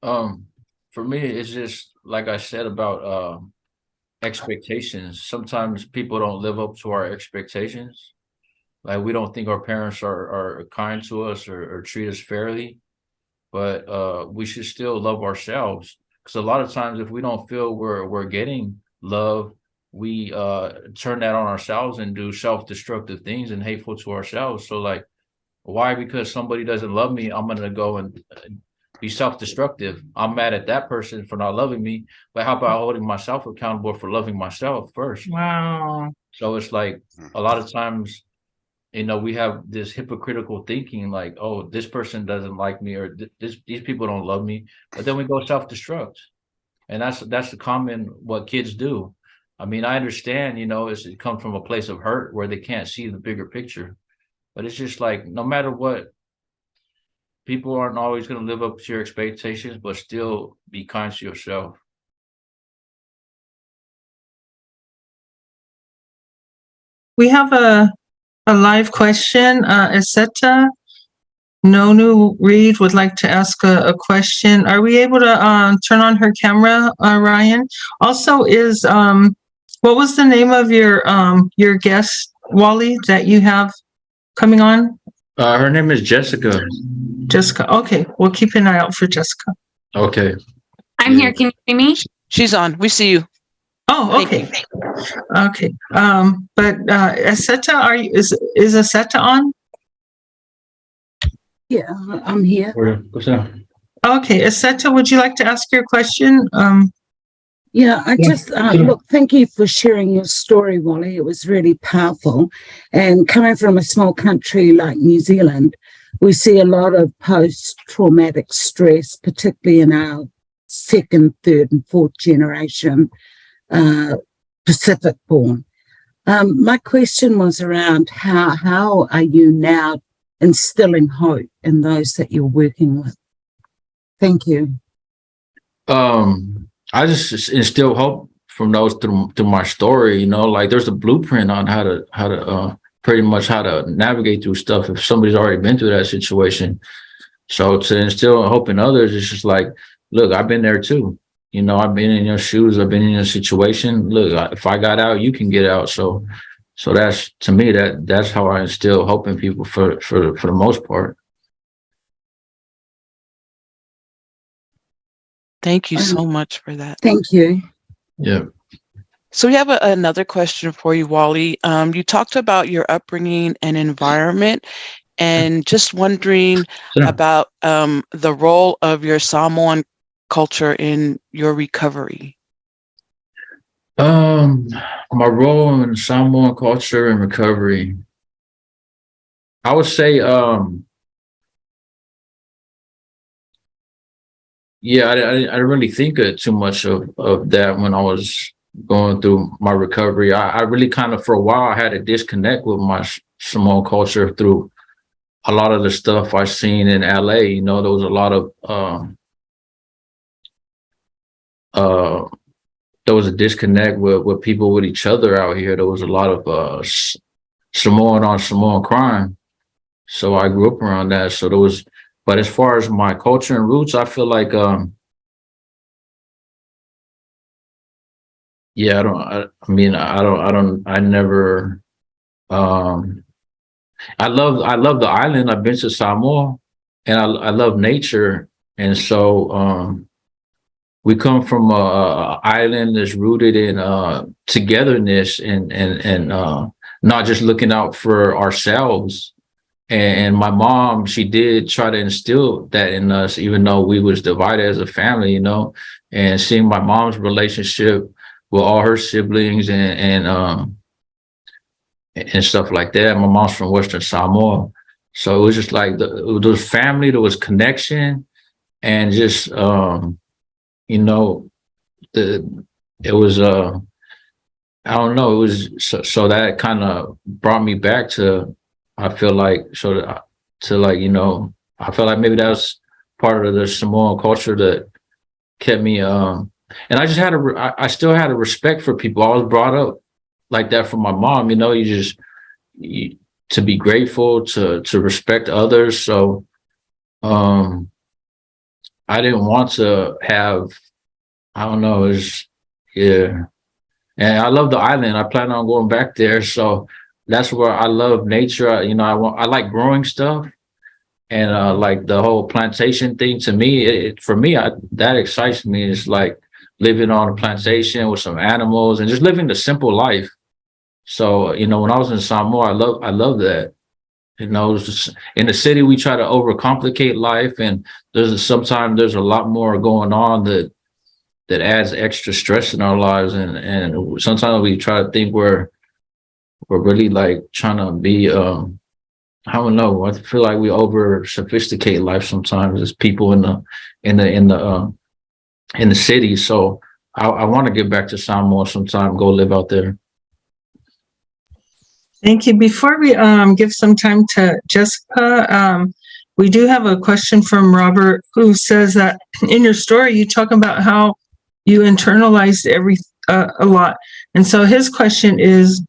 For me, it's just like I said about expectations. Sometimes people don't live up to our expectations. Like, we don't think our parents are kind to us or treat us fairly, but we should still love ourselves. Because a lot of times, if we don't feel we're getting love, we turn that on ourselves and do self-destructive things and hateful to ourselves. So like, why? Because somebody doesn't love me, I'm gonna go and be self-destructive. I'm mad at that person for not loving me, but how about holding myself accountable for loving myself first? Wow. So it's like, a lot of times, we have this hypocritical thinking, like, oh, this person doesn't like me, or these people don't love me, but then we go self-destruct. And that's the common what kids do. I mean, I understand, it comes from a place of hurt where they can't see the bigger picture, but it's just like, no matter what, people aren't always going to live up to your expectations, but still be kind to yourself. We have a live question. Iseta Nonu Reed would like to ask a question. Are we able to turn on her camera, Ryan? Also, what was the name of your guest, Wally, that you have coming on? Her name is Jessica. Jessica. Okay, we'll keep an eye out for Jessica. Okay. I'm here. Can you see me? She's on. We see you. Oh, okay. Okay. But Iseta, is Iseta on? Yeah, I'm here. What's up? Okay, Iseta, would you like to ask your question? Yeah, I just look, thank you for sharing your story, Wally. It was really powerful. And coming from a small country like New Zealand, we see a lot of post-traumatic stress, particularly in our second, third, and fourth generation Pacific born. My question was around how are you now instilling hope in those that you're working with? Thank you. I just instill hope from those through my story. Like, there's a blueprint on how to pretty much how to navigate through stuff if somebody's already been through that situation. So to instill hope in others, it's just like, look, I've been there too. I've been in your shoes. I've been in your situation. Look, if I got out, you can get out. So that's, to me, that's how I instill hope in people for the most part. Thank you so much for that. Thank you. Yeah. So we have another question for you, Wally. You talked about your upbringing and environment, and just wondering about the role of your Samoan culture in your recovery. My role in Samoan culture and recovery, I would say, yeah, I didn't really think too much of that when I was going through my recovery. I really kind of, for a while, I had a disconnect with my Samoan culture through a lot of the stuff I've seen in LA. There was a lot of there was a disconnect with people with each other out here. There was a lot of Samoan on Samoan crime. So I grew up around that. So there was, but as far as my culture and roots, I feel like, yeah, I love the island. I've been to Samoa, and I love nature. And so, we come from a island that's rooted in togetherness and not just looking out for ourselves. And my mom, she did try to instill that in us, even though we was divided as a family, and seeing my mom's relationship with all her siblings and stuff like that. My mom's from Western Samoa. So it was just like there was family, there was connection, and just you know, it was I don't know, it was so that kind of brought me back to, I feel like, to like, you know, I felt like maybe that was part of the Samoan culture that kept me and I just had I still had a respect for people. I was brought up like that from my mom, you know, to be grateful, to respect others. So I didn't want to have, I don't know, yeah. And I love the island. I plan on going back there. So that's where I love nature. You know, I like growing stuff, and like the whole plantation thing. To me, for me, that excites me. It's like living on a plantation with some animals and just living the simple life. So, you know, when I was in Samoa, I love that. You know, it's just, in the city, we try to overcomplicate life, and sometimes there's a lot more going on that adds extra stress in our lives, and sometimes we try to think we're really like trying to be I don't know, I feel like we over sophisticate life sometimes as people in the city. So I want to get back to Samoa sometime, go live out there. Thank you. Before we give some time to Jessica, we do have a question from Robert, who says that in your story you talk about how you internalized a lot, and so his question is,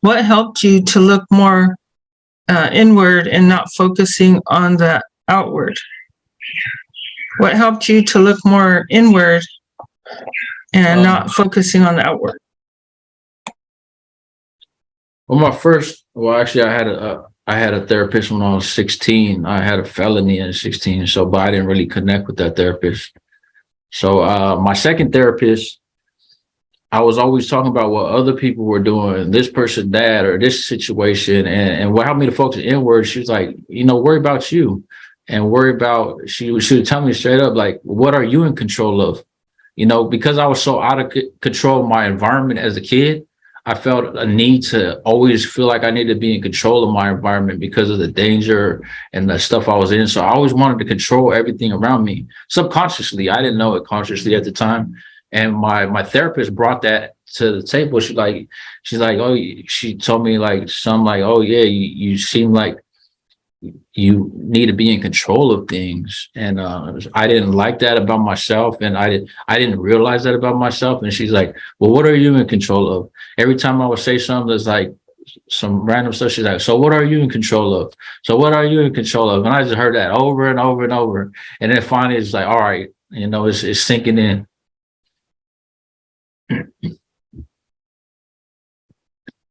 what helped you to look more inward and not focusing on the outward? What helped you to look more inward and not focusing on the outward? Well, actually, I had a therapist when I was 16. I had a felony at 16, but I didn't really connect with that therapist. So my second therapist, I was always talking about what other people were doing, this person, that, or this situation, and what helped me to focus inward. She was like, you know, worry about you, and worry about. She would tell me straight up, like, what are you in control of? You know, because I was so out of control of my environment as a kid, I felt a need to always feel like I needed to be in control of my environment because of the danger and the stuff I was in. So I always wanted to control everything around me subconsciously. I didn't know it consciously at the time. And my therapist brought that to the table. She's like, oh, she told me like something like, oh yeah, you seem like you need to be in control of things. And I didn't like that about myself, and I didn't realize that about myself. And she's like, well, what are you in control of? Every time I would say something that's like some random stuff, she's like, so what are you in control of? So what are you in control of? And I just heard that over and over and over. And then finally it's like, all right, you know, it's sinking in.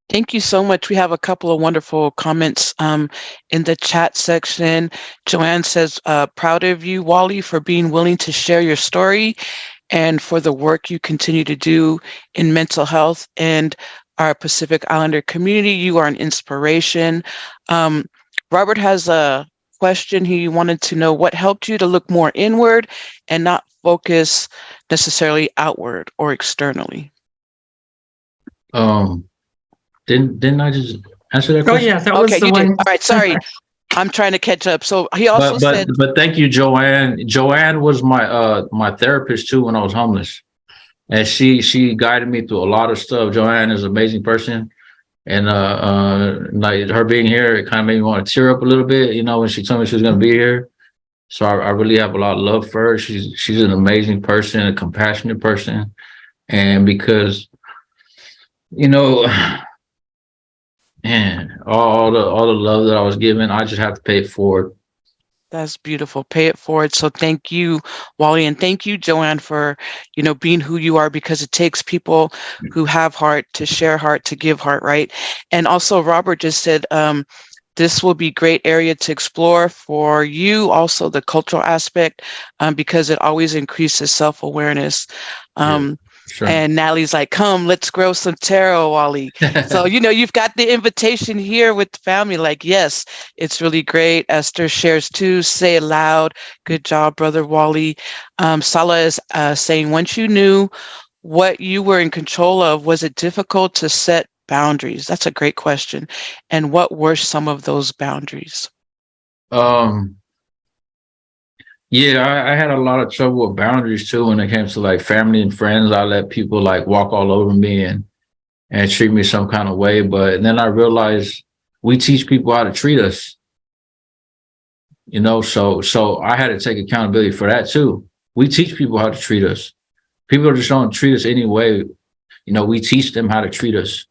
Thank you so much. We have a couple of wonderful comments in the chat section. Joanne says, proud of you, Wally, for being willing to share your story and for the work you continue to do in mental health and our Pacific Islander community. You are an inspiration. Robert has a question. He wanted to know what helped you to look more inward and not focus necessarily outward or externally. Didn't I just answer that question? Oh yeah, that was the one. All right, sorry. I'm trying to catch up. So he also said, but thank you, Joanne. Joanne was my therapist too when I was homeless, and she guided me through a lot of stuff. Joanne is an amazing person, and like her being here, it kind of made me want to tear up a little bit, you know, when she told me she was going to be here. So I really have a lot of love for her. She's an amazing person, a compassionate person, and because, you know. Man, all the love that I was given, I just have to pay it forward. That's beautiful. Pay it forward. So thank you, Wally, and thank you, Joanne, for, you know, being who you are, because it takes people who have heart to share heart, to give heart, right? And also, Robert just said, this will be a great area to explore for you, also the cultural aspect, because it always increases self-awareness. Sure. And Natalie's like, come, let's grow some taro, Wally. So, you know, you've got the invitation here with the family. Like, yes, it's really great. Esther shares too. Say it loud. Good job, brother Wally. Sala is saying, once you knew what you were in control of, was it difficult to set boundaries? That's a great question. And what were some of those boundaries? Yeah, I had a lot of trouble with boundaries too when it came to like family and friends. I let people like walk all over me and treat me some kind of way. But then I realized we teach people how to treat us, you know, so I had to take accountability for that too. We teach people how to treat us. People just don't treat us any way. You know, we teach them how to treat us.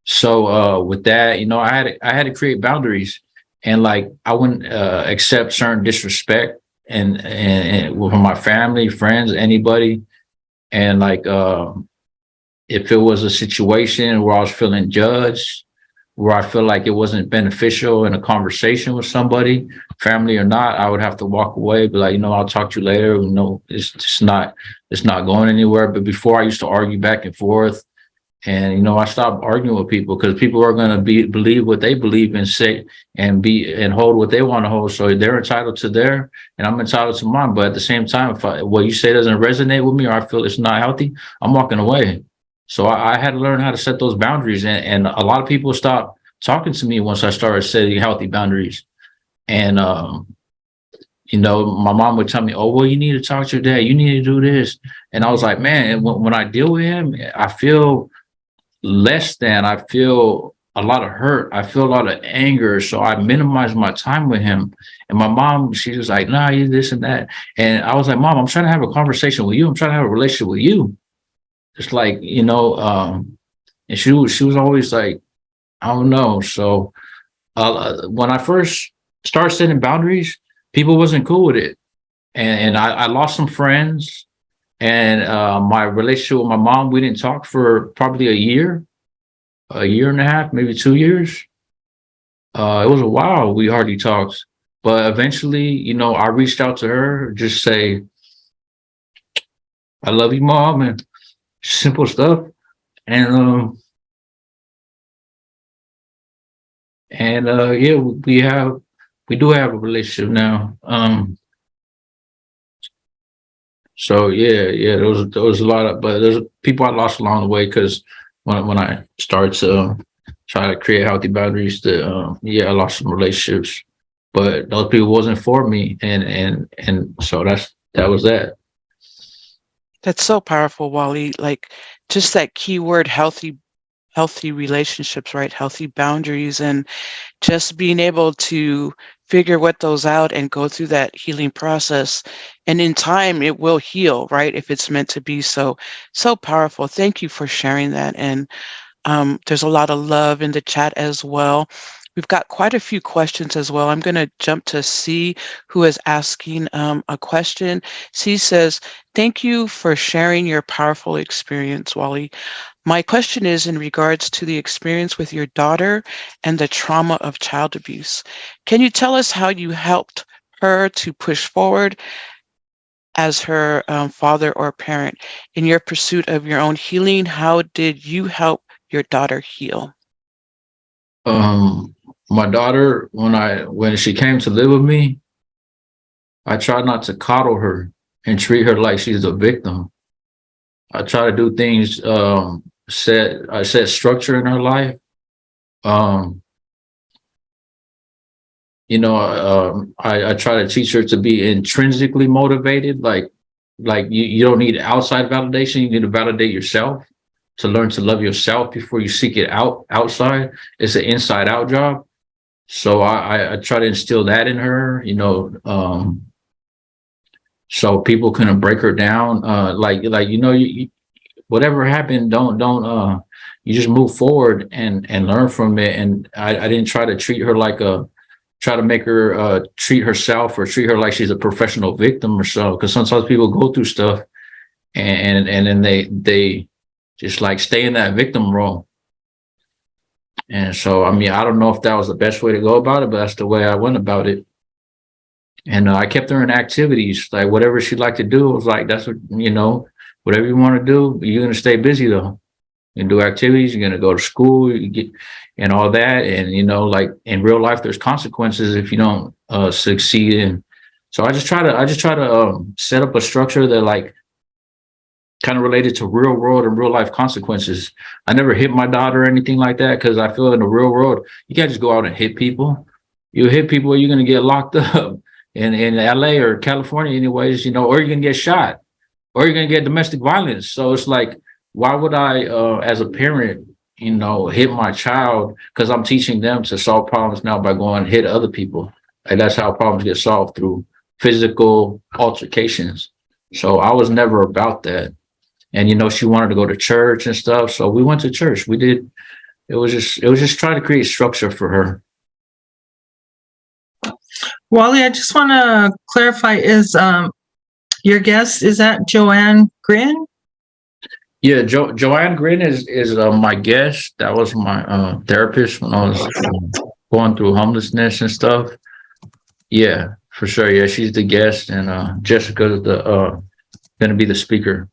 So with that, you know, I had to create boundaries, and like I wouldn't accept certain disrespect and from my family, friends, anybody. And like if it was a situation where I was feeling judged, where I feel like it wasn't beneficial in a conversation with somebody, family or not, I would have to walk away, be like, you know, I'll talk to you later. You know, it's not going anywhere. But before I used to argue back and forth. And, you know, I stopped arguing with people because people are going to believe what they believe and say and hold what they want to hold. So they're entitled to their, and I'm entitled to mine. But at the same time, if what you say doesn't resonate with me or I feel it's not healthy, I'm walking away. So I had to learn how to set those boundaries. And a lot of people stopped talking to me once I started setting healthy boundaries. And, you know, my mom would tell me, oh, well, you need to talk to your dad. You need to do this. And I was like, man, when I deal with him, I feel less than, I feel a lot of hurt. I feel a lot of anger. So I minimize my time with him. And my mom, she was like, nah, you this and that. And I was like, Mom, I'm trying to have a conversation with you. I'm trying to have a relationship with you. It's like, you know, and she was always like, I don't know. So when I first started setting boundaries, people wasn't cool with it. And I lost some friends. And my relationship with my mom, we didn't talk for probably a year and a half, maybe 2 years. It was a while we hardly talked. But eventually, you know, I reached out to her, just say, I love you, Mom, and simple stuff. And yeah, we do have a relationship now. So yeah, there was a lot of, but there's people I lost along the way because when I started to try to create healthy boundaries, I lost some relationships, but those people wasn't for me, and so that was that. That's so powerful, Wally. Like just that key word, healthy relationships, right? Healthy boundaries, and just being able to figure what those out and go through that healing process. And in time, it will heal, right? If it's meant to be. So powerful. Thank you for sharing that. And there's a lot of love in the chat as well. We've got quite a few questions as well. I'm going to jump to C, who is asking a question. C says, thank you for sharing your powerful experience, Wally. My question is in regards to the experience with your daughter and the trauma of child abuse. Can you tell us how you helped her to push forward as her father or parent in your pursuit of your own healing? How did you help your daughter heal? My daughter, when she came to live with me, I tried not to coddle her and treat her like she's a victim. I try to do things, set structure in her life. You know, I try to teach her to be intrinsically motivated. Like you don't need outside validation. You need to validate yourself, to learn to love yourself before you seek it outside. It's an inside out job. So I try to instill that in her, you know, so people couldn't break her down. Like, you know, whatever happened, don't you just move forward and learn from it. And I didn't try to treat her like try to make her treat herself or treat her like she's a professional victim or so. Because sometimes people go through stuff and then they just like stay in that victim role. And so, I mean, I don't know if that was the best way to go about it, but that's the way I went about it. And I kept her in activities, like whatever she'd like to do. It was like, that's what, you know, whatever you want to do, you're going to stay busy though. You can do activities, you're going to go to school, you get, and all that. And, you know, like in real life, there's consequences if you don't succeed in. So I just try to set up a structure that like kind of related to real world and real life consequences. I never hit my daughter or anything like that, because I feel in the real world, you can't just go out and hit people. You hit people, you're going to get locked up in LA or California anyways, or you're going to get shot, or you're going to get domestic violence. So it's like, why would I, as a parent, hit my child, because I'm teaching them to solve problems now by going and hit other people. And that's how problems get solved, through physical altercations. So I was never about that. And, she wanted to go to church and stuff. So we went to church. We did. It was just trying to create structure for her. Wally, I just want to clarify, is your guest, is that Joanne Grin? Yeah, Joanne Grin is my guest. That was my therapist when I was going through homelessness and stuff. Yeah, for sure. Yeah, she's the guest, and Jessica is going to be the speaker.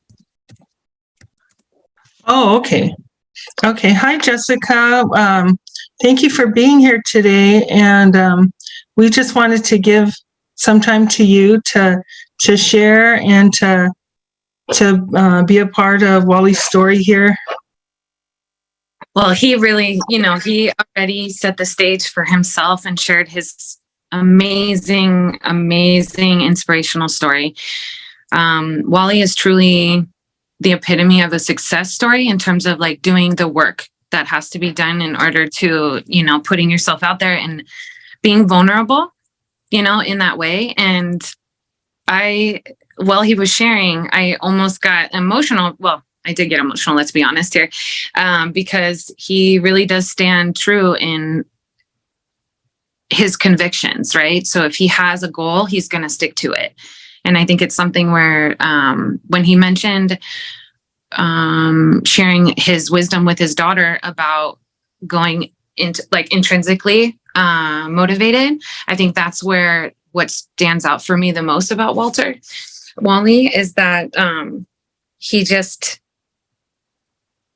Oh, okay. Okay. Hi, Jessica. Thank you for being here today. And we just wanted to give some time to you to share and to be a part of Wally's story here. Well, he really, he already set the stage for himself and shared his amazing, amazing inspirational story. Wally is truly the epitome of a success story in terms of like doing the work that has to be done in order to, putting yourself out there and being vulnerable, in that way. And while he was sharing, I almost got emotional. Well, I did get emotional, let's be honest here, because he really does stand true in his convictions, right? So if he has a goal, he's going to stick to it. And I think it's something where when he mentioned sharing his wisdom with his daughter about going into like intrinsically motivated, I think that's where what stands out for me the most about Wally is that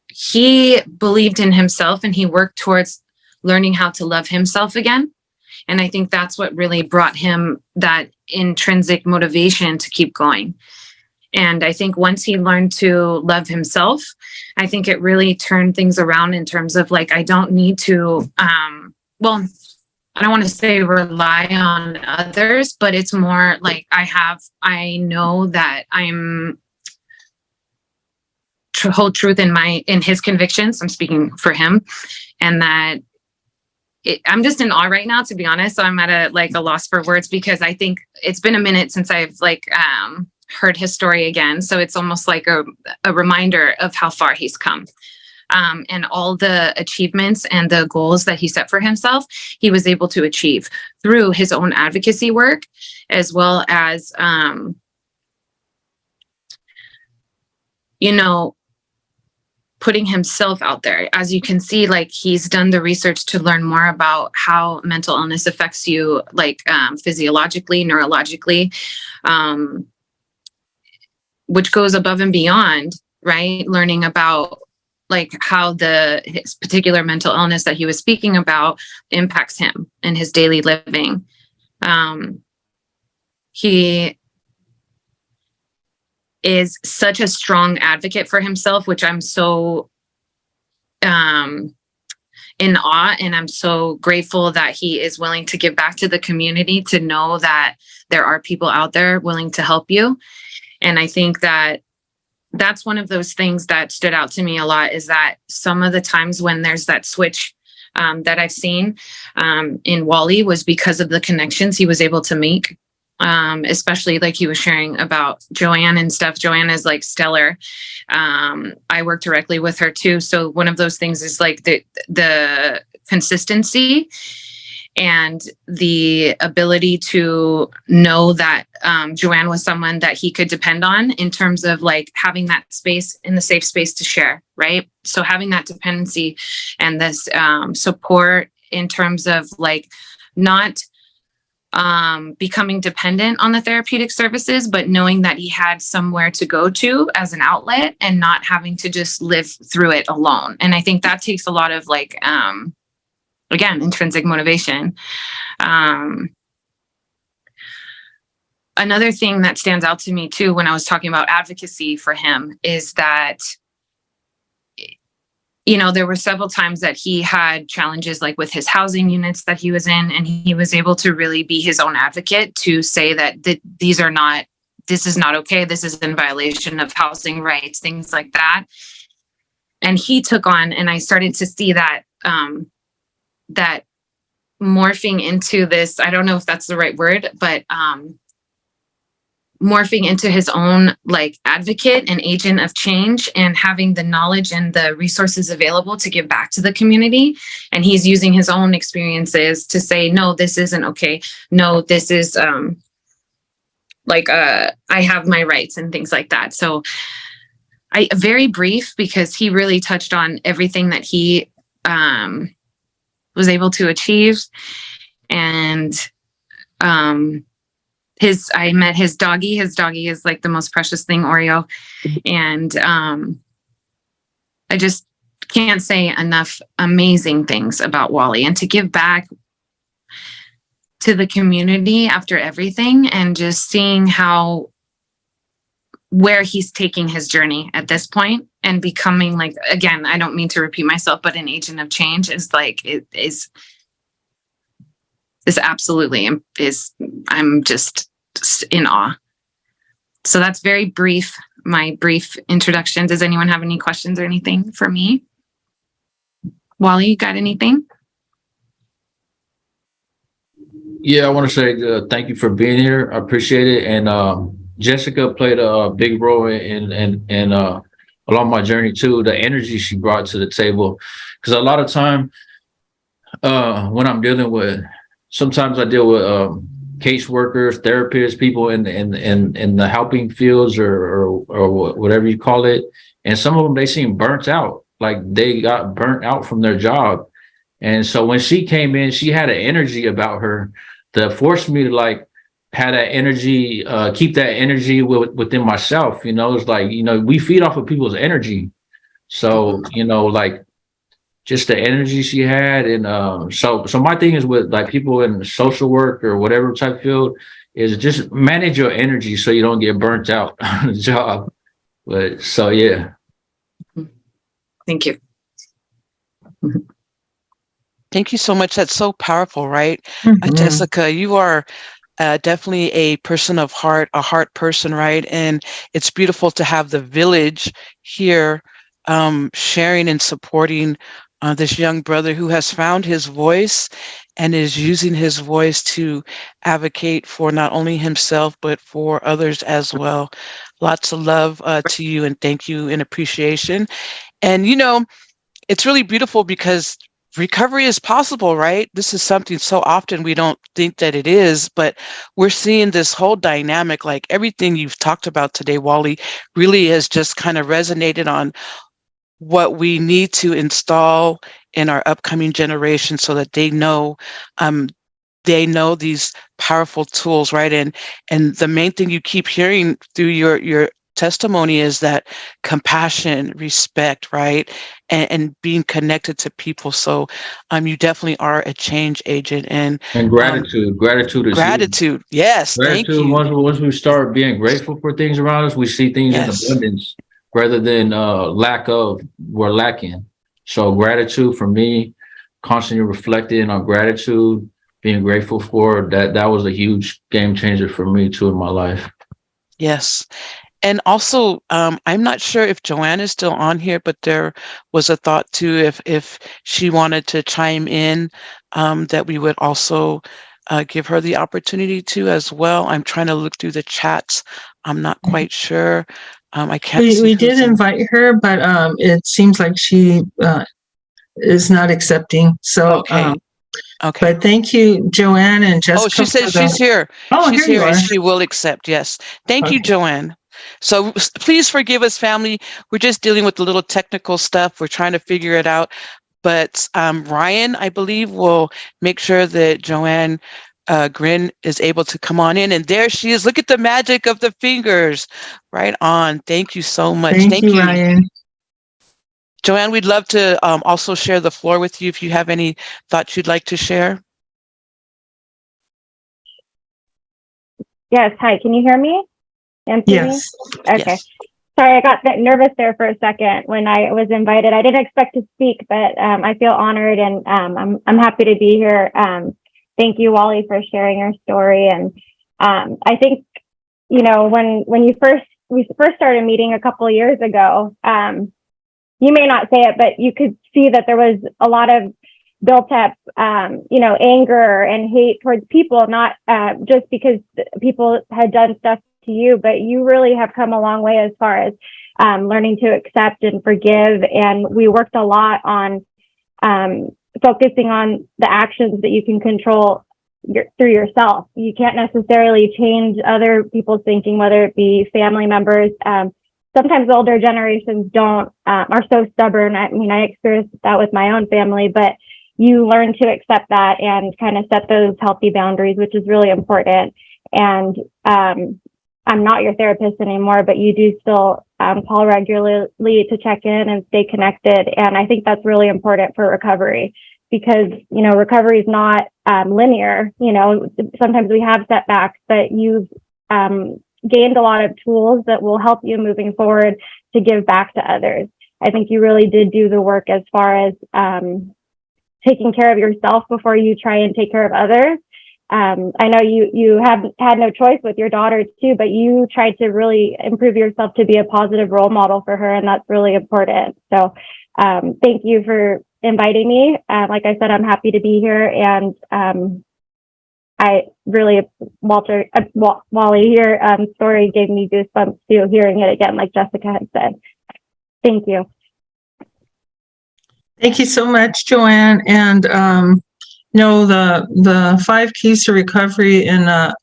he believed in himself and he worked towards learning how to love himself again. And I think that's what really brought him that intrinsic motivation to keep going. And I think once he learned to love himself, I think it really turned things around in terms of like, I don't need to, I don't want to say rely on others, but it's more like I know that I'm hold truth in his convictions. I'm speaking for him, and that I'm just in awe right now, to be honest. So I'm at a loss for words, because I think it's been a minute since I've heard his story again. So it's almost like a reminder of how far he's come. And all the achievements and the goals that he set for himself, he was able to achieve through his own advocacy work, as well as, putting himself out there. As you can see, like he's done the research to learn more about how mental illness affects you, like physiologically, neurologically, which goes above and beyond, right? Learning about like how his particular mental illness that he was speaking about impacts him in his daily living. He is such a strong advocate for himself, which I'm so in awe, and I'm so grateful that he is willing to give back to the community, to know that there are people out there willing to help you. And I think that that's one of those things that stood out to me a lot, is that some of the times when there's that switch that I've seen in Wally was because of the connections he was able to make. Especially like he was sharing about Joanne and stuff. Joanne is like stellar. I work directly with her too. So one of those things is like the consistency and the ability to know that Joanne was someone that he could depend on in terms of like having that space, in the safe space to share, right? So having that dependency and this support in terms of like not becoming dependent on the therapeutic services, but knowing that he had somewhere to go to as an outlet and not having to just live through it alone. And I think that takes a lot of like, again, intrinsic motivation. another thing that stands out to me too, when I was talking about advocacy for him, is that, you know, there were several times that he had challenges like with his housing units that he was in, and he was able to really be his own advocate to say that this is not okay. This is in violation of housing rights, things like that. And he took on, and I started to see that, that morphing into this, I don't know if that's the right word, but, morphing into his own like advocate and agent of change, and having the knowledge and the resources available to give back to the community. And he's using his own experiences to say, no, this isn't okay. No, this is I have my rights and things like that. So very brief, because he really touched on everything that he was able to achieve. And I met his doggy. His doggy is like the most precious thing, Oreo. And I just can't say enough amazing things about Wally, and to give back to the community after everything, and just seeing where he's taking his journey at this point, and becoming, like, again, I don't mean to repeat myself, but an agent of change is like, this absolutely is, I'm just in awe. So that's very brief, my brief introduction. Does anyone have any questions or anything for me? Wally, you got anything? Yeah, I want to say thank you for being here. I appreciate it. And Jessica played a big role in along my journey too. The energy she brought to the table, because a lot of time when I'm dealing with, sometimes I deal with caseworkers, therapists, people in the helping fields or whatever you call it, and some of them, they seem burnt out, like they got burnt out from their job. And so when she came in, she had an energy about her that forced me to like have that energy, keep that energy within myself. You know, it's like, you know, we feed off of people's energy. So, you know, like just the energy she had. And so my thing is with like people in social work or whatever type field is just manage your energy so you don't get burnt out on the job. But so, yeah. Thank you. Thank you so much. That's so powerful, right? Mhm. Jessica, you are definitely a person of heart, a heart person, right? And it's beautiful to have the village here sharing and supporting this young brother who has found his voice and is using his voice to advocate for not only himself, but for others as well. Lots of love to you, and thank you and appreciation. And, you know, it's really beautiful because recovery is possible, right? This is something so often we don't think that it is, but we're seeing this whole dynamic, like everything you've talked about today, Wally, really has just kind of resonated on what we need to install in our upcoming generation so that they know these powerful tools, right? And the main thing you keep hearing through your testimony is that compassion, respect, right? And being connected to people. So you definitely are a change agent. And gratitude. Gratitude is huge. Gratitude. Yes. Thank Gratitude, you. once we start being grateful for things around us, we see things in abundance rather than we're lacking. So gratitude for me, constantly reflecting on gratitude, being grateful for that was a huge game changer for me too in my life. Yes. And also, I'm not sure if Joanne is still on here, but there was a thought too, if she wanted to chime in, that we would also give her the opportunity to as well. I'm trying to look through the chats. I'm not quite sure. I can't see. We did invite her, but it seems like she is not accepting. So, okay. But thank you, Joanne and Jessica. Oh, she says she's here. Oh, she's here you and are. she will accept. Yes. Thank you, Joanne. So please forgive us, family. We're just dealing with a little technical stuff. We're trying to figure it out. But Ryan, I believe, will make sure that Joanne Grin is able to come on in. And there she is. Look at the magic of the fingers. Right on. Thank you so much. Thank you, Ryan. Joanne, we'd love to also share the floor with you if you have any thoughts you'd like to share. Yes. Hi. Can you hear me? And see me? Yes. Okay. Yes. Sorry, I got nervous there for a second when I was invited. I didn't expect to speak, but I feel honored, and I'm happy to be here. Thank you, Wally, for sharing your story. And I think, you know, when we first started meeting a couple of years ago, you may not say it, but you could see that there was a lot of built up, you know, anger and hate towards people, not just because people had done stuff to you, but you really have come a long way as far as learning to accept and forgive. And we worked a lot on focusing on the actions that you can control through yourself. You can't necessarily change other people's thinking, whether it be family members. Sometimes older generations are so stubborn. I mean, I experienced that with my own family, but you learn to accept that and kind of set those healthy boundaries, which is really important. And I'm not your therapist anymore, but you do still call regularly to check in and stay connected. And I think that's really important for recovery, because, you know, recovery is not linear. You know, sometimes we have setbacks, but you've gained a lot of tools that will help you moving forward to give back to others. I think you really did do the work as far as taking care of yourself before you try and take care of others. I know you have had no choice with your daughter too, but you tried to really improve yourself to be a positive role model for her, and that's really important. So thank you for inviting me. Like I said, I'm happy to be here, and I really, Wally here, story gave me goosebumps too, hearing it again, like Jessica had said. Thank you. Thank you so much, Joanne. And you know, the 5 keys to recovery in a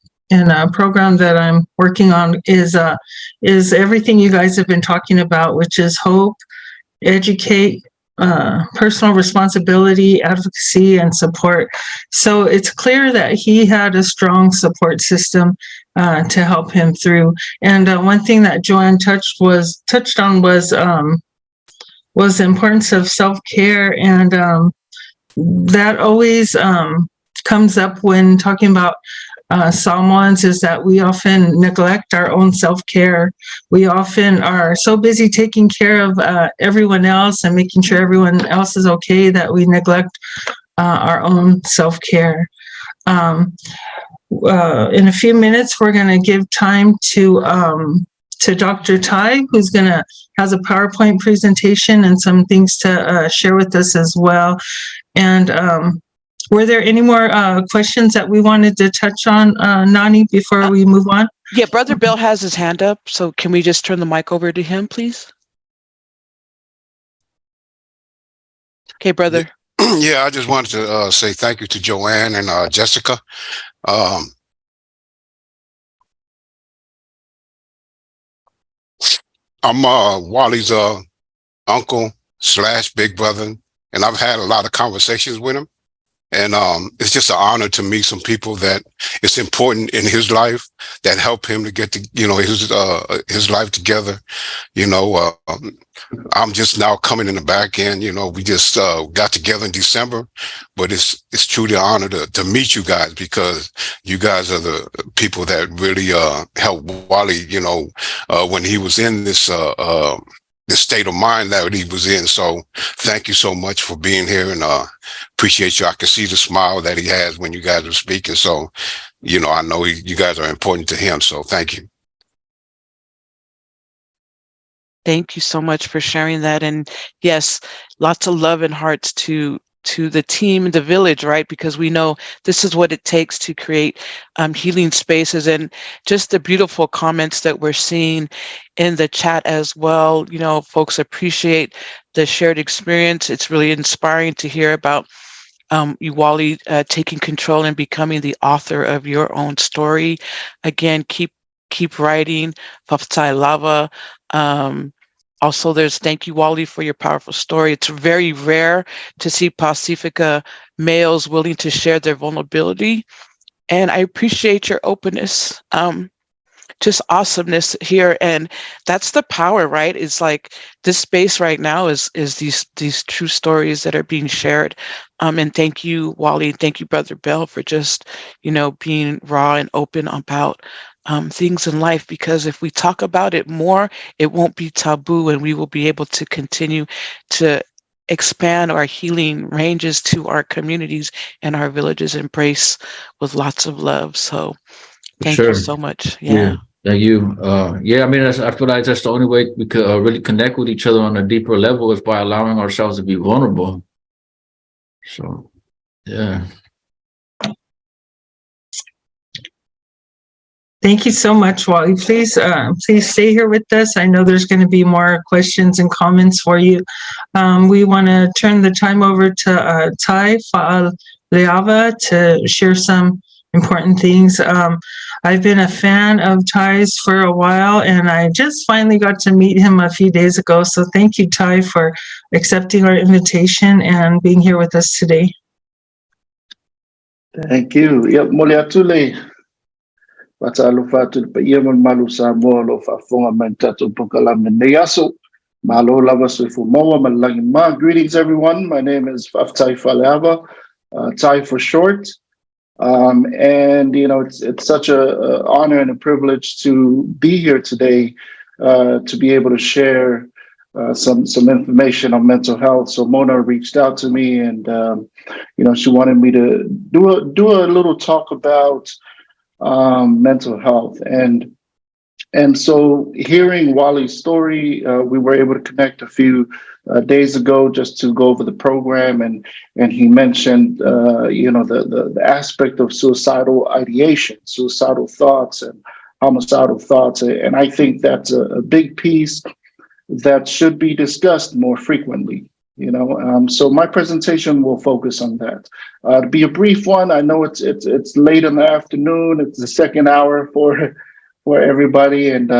program that I'm working on is everything you guys have been talking about, which is hope, educate, personal responsibility, advocacy, and support. So it's clear that he had a strong support system to help him through. And one thing that Joanne touched on was the importance of self-care, and that always comes up when talking about Samoans, is that we often neglect our own self-care. We often are so busy taking care of everyone else and making sure everyone else is okay that we neglect our own self-care. In a few minutes, we're going to give time to Dr. Tai, who's has a PowerPoint presentation and some things to share with us as well. And were there any more questions that we wanted to touch on, Nani, before we move on? Yeah, Brother Bill has his hand up, so can we just turn the mic over to him, please? Okay, brother. Yeah, I just wanted to say thank you to Joanne and Jessica. I'm Wally's uncle / big brother, and I've had a lot of conversations with him. And it's just an honor to meet some people that it's important in his life that help him to get to, you know, his life together. You know, I'm just now coming in the back end. You know, we just got together in December, but it's truly an honor to meet you guys, because you guys are the people that really helped Wally, you know, when he was in this the state of mind that he was in. So thank you so much for being here, and appreciate you. I can see the smile that he has when you guys are speaking. So, you know, I know you guys are important to him. So thank you. Thank you so much for sharing that. And yes, lots of love and hearts to the team, the village, right? Because we know this is what it takes to create healing spaces, and just the beautiful comments that we're seeing in the chat as well. You know, folks appreciate the shared experience. It's really inspiring to hear about you, Wally, taking control and becoming the author of your own story. Again, keep writing. Faaleava. Also, there's thank you, Wally, for your powerful story. It's very rare to see Pacifica males willing to share their vulnerability. And I appreciate your openness, just awesomeness here. And that's the power, right? It's like this space right now is these true stories that are being shared. And thank you, Wally. Thank you, Brother Bell, for just, you know, being raw and open about things in life, because if we talk about it more, it won't be taboo, and we will be able to continue to expand our healing ranges to our communities and our villages, embrace with lots of love. So thank you Sure. so much. Yeah. Thank you. Yeah, I mean, I feel like that's the only way we could really connect with each other on a deeper level is by allowing ourselves to be vulnerable. So, yeah. Thank you so much, Wally. Please stay here with us. I know there's going to be more questions and comments for you. We want to turn the time over to Tai Faaleava to share some important things. I've been a fan of Tai's for a while, and I just finally got to meet him a few days ago. So thank you, Tai, for accepting our invitation and being here with us today. Thank you. Yep, Mulipola. Matalo pa yemen malu Samoa lo fa fonga mentato pokala meneyaso. Malo lava sufumoa malangi ma. Greetings, everyone. My name is Tai Faaleava, Tai for short. And you know, it's such a honor and a privilege to be here today, to be able to share some information on mental health. So Mona reached out to me, and you know, she wanted me to do a little talk about mental health, and so hearing Wally's story, we were able to connect a few days ago just to go over the program, and he mentioned you know, the aspect of suicidal ideation, suicidal thoughts, and homicidal thoughts, and I think that's a big piece that should be discussed more frequently. You know, so my presentation will focus on that. To be a brief one, I know it's late in the afternoon. It's the second hour for everybody, and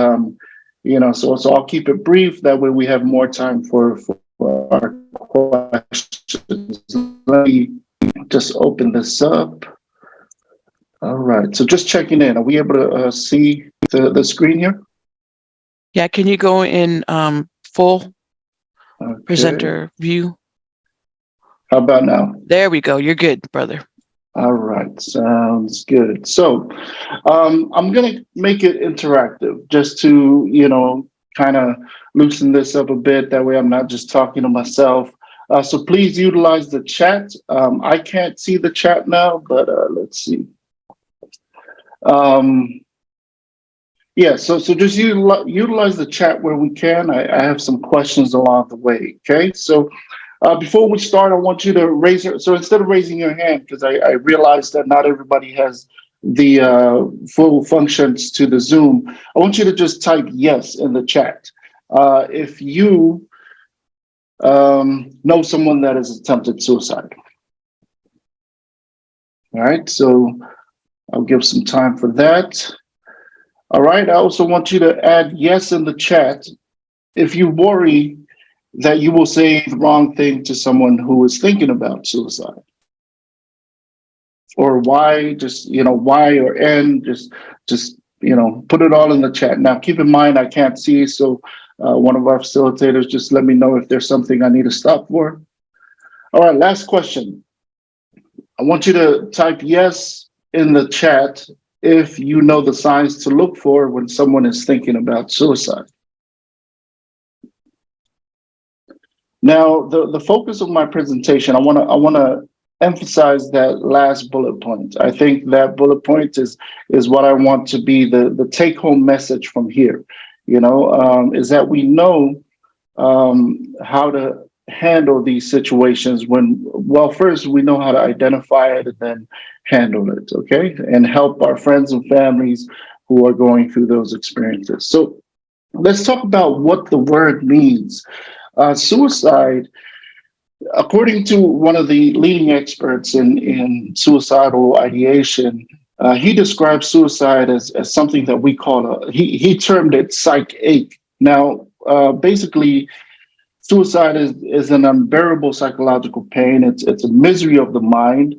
you know, so I'll keep it brief. That way, we have more time for our questions. Let me just open this up. All right. So just checking in. Are we able to see the screen here? Yeah. Can you go in full? Okay. Presenter view. How about now? There we go. You're good, brother. All right, sounds good. So I'm going to make it interactive just to, you know, kind of loosen this up a bit. That way I'm not just talking to myself. So please utilize the chat. I can't see the chat now, but let's see. Yeah, so just utilize the chat where we can. I have some questions along the way, okay? So before we start, I want you to raise your, so instead of raising your hand, because I realize that not everybody has the full functions to the Zoom, I want you to just type yes in the chat if you know someone that has attempted suicide. All right, so I'll give some time for that. All right, I also want you to add yes in the chat if you worry that you will say the wrong thing to someone who is thinking about suicide. Or why, just, you know, why or and, just, you know, put it all in the chat. Now, keep in mind, I can't see, so one of our facilitators, just let me know if there's something I need to stop for. All right, last question. I want you to type yes in the chat if you know the signs to look for when someone is thinking about suicide. Now, the focus of my presentation, I want to emphasize that last bullet point. I think that bullet point is what I want to be the take-home message from here. You know, is that we know how to handle these situations when, well, first we know how to identify it and then handle it, okay? And help our friends and families who are going through those experiences. So let's talk about what the word means. Suicide, according to one of the leading experts in suicidal ideation, he describes suicide as something that we call he termed it psych ache. Now, basically, suicide is an unbearable psychological pain. It's a misery of the mind,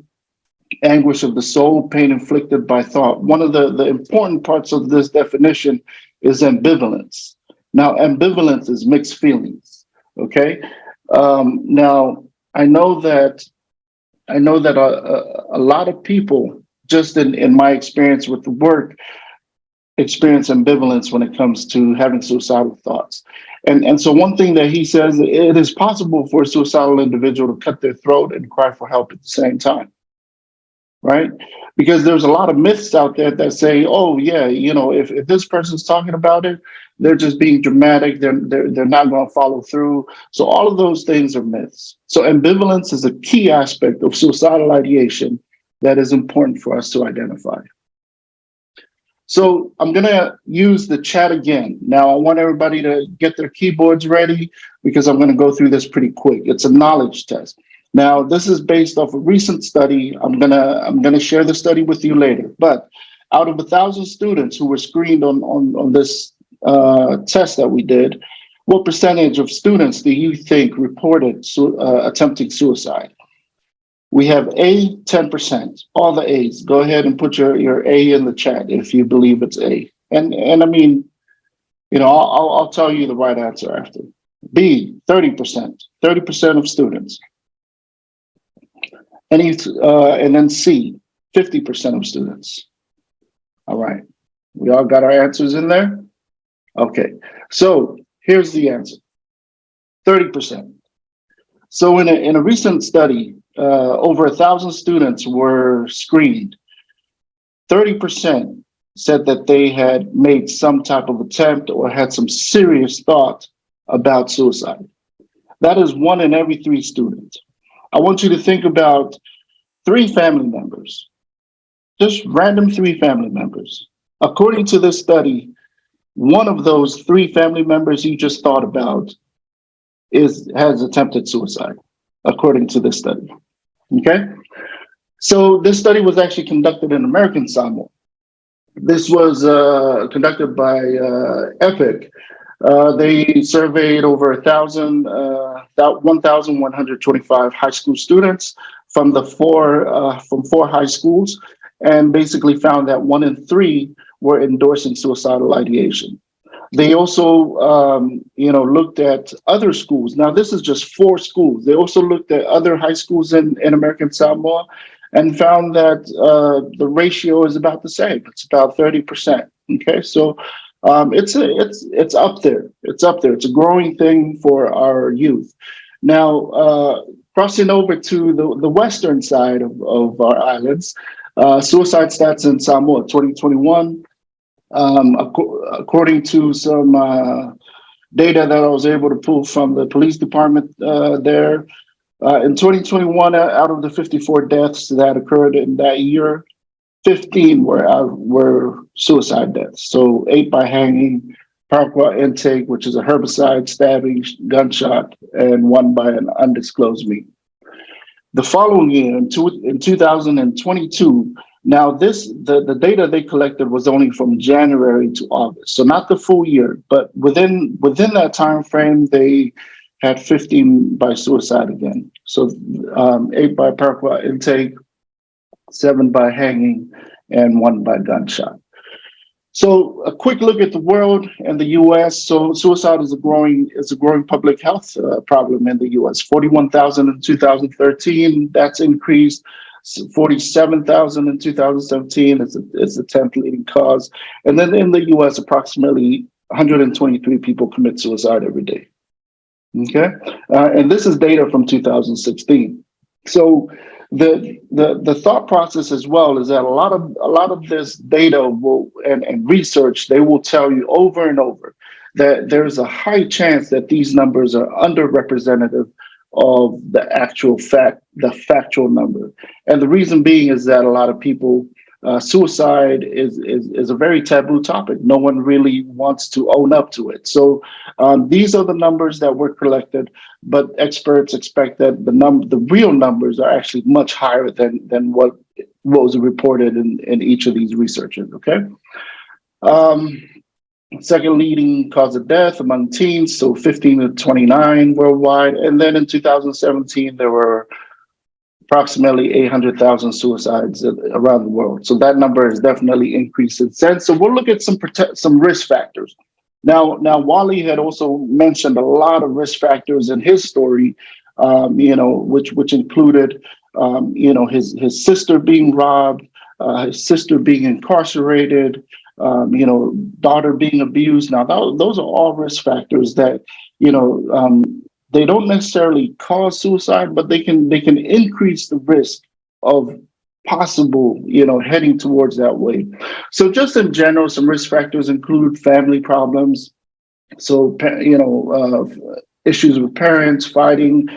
anguish of the soul, pain inflicted by thought. One of the important parts of this definition is ambivalence. Now, ambivalence is mixed feelings. Okay. Now, I know that a lot of people, just in my experience with the work, experience ambivalence when it comes to having suicidal thoughts. And so one thing that he says, it is possible for a suicidal individual to cut their throat and cry for help at the same time, right? Because there's a lot of myths out there that say, oh yeah, if this person's talking about it, they're just being dramatic, they're not going to follow through. So all of those things are myths. So ambivalence is a key aspect of suicidal ideation that is important for us to identify. So I'm going to use the chat again. Now, I want everybody to get their keyboards ready because I'm going to go through this pretty quick. It's a knowledge test. Now, this is based off a recent study. I'm gonna share the study with you later. But out of 1,000 students who were screened on this test that we did, what percentage of students do you think reported attempting suicide? We have A, 10%, all the A's. Go ahead and put your A in the chat if you believe it's A. And I mean, I'll tell you the right answer after. B, 30% of students. And then C, 50% of students. All right, we all got our answers in there? Okay, so here's the answer, 30%. So in a recent study, over 1,000 students were screened. 30% said that they had made some type of attempt or had some serious thought about suicide. That is 1 in every 3 students. I want you to think about 3 family members, just random 3 family members. According to this study, one of those 3 family members you just thought about has attempted suicide, according to this study. Okay? So this study was actually conducted in American Samoa. This was conducted by EPIC. They surveyed over 1,125 high school students from 4 high schools, and basically found that 1 in 3 were endorsing suicidal ideation. They also, looked at other schools. Now, this is just 4 schools. They also looked at other high schools in American Samoa and found that the ratio is about the same. It's about 30%. Okay, so it's up there. It's up there. It's a growing thing for our youth. Now, crossing over to the western side of our islands, suicide stats in Samoa 2021. According to some data that I was able to pull from the police department there, in 2021, out of the 54 deaths that occurred in that year, 15 were suicide deaths. So 8 by hanging, paraquat intake, which is a herbicide, stabbing, gunshot, and 1 by an undisclosed means. The following year, in 2022, now the data they collected was only from January to August, so not the full year, but within that time frame, they had 15 by suicide again. So 8 by paraquat intake, 7 by hanging, and 1 by gunshot. So a quick look at the world and the U.S. So suicide is a growing public health problem in the U.S. 41,000 in 2013. That's increased 47,000 in 2017. It's the 10th leading cause. And then in the U.S., approximately 123 people commit suicide every day. Okay, and this is data from 2016. So the thought process as well is that a lot of this data and research, they will tell you over and over that there's a high chance that these numbers are underrepresentative of the actual the factual number. And the reason being is that a lot of people, suicide is a very taboo topic. No one really wants to own up to it. So these are the numbers that were collected, but experts expect that the real numbers are actually much higher than what was reported in each of these researches. Okay. Second leading cause of death among teens, so 15 to 29 worldwide. And then in 2017, there were approximately 800,000 suicides around the world. So that number has definitely increased since. So we'll look at some risk factors. Now, Wally had also mentioned a lot of risk factors in his story, which included, his sister being robbed, his sister being incarcerated, daughter being abused. Now, those are all risk factors that, they don't necessarily cause suicide, but they can increase the risk of possible, heading towards that way. So just in general, some risk factors include family problems. So, issues with parents fighting,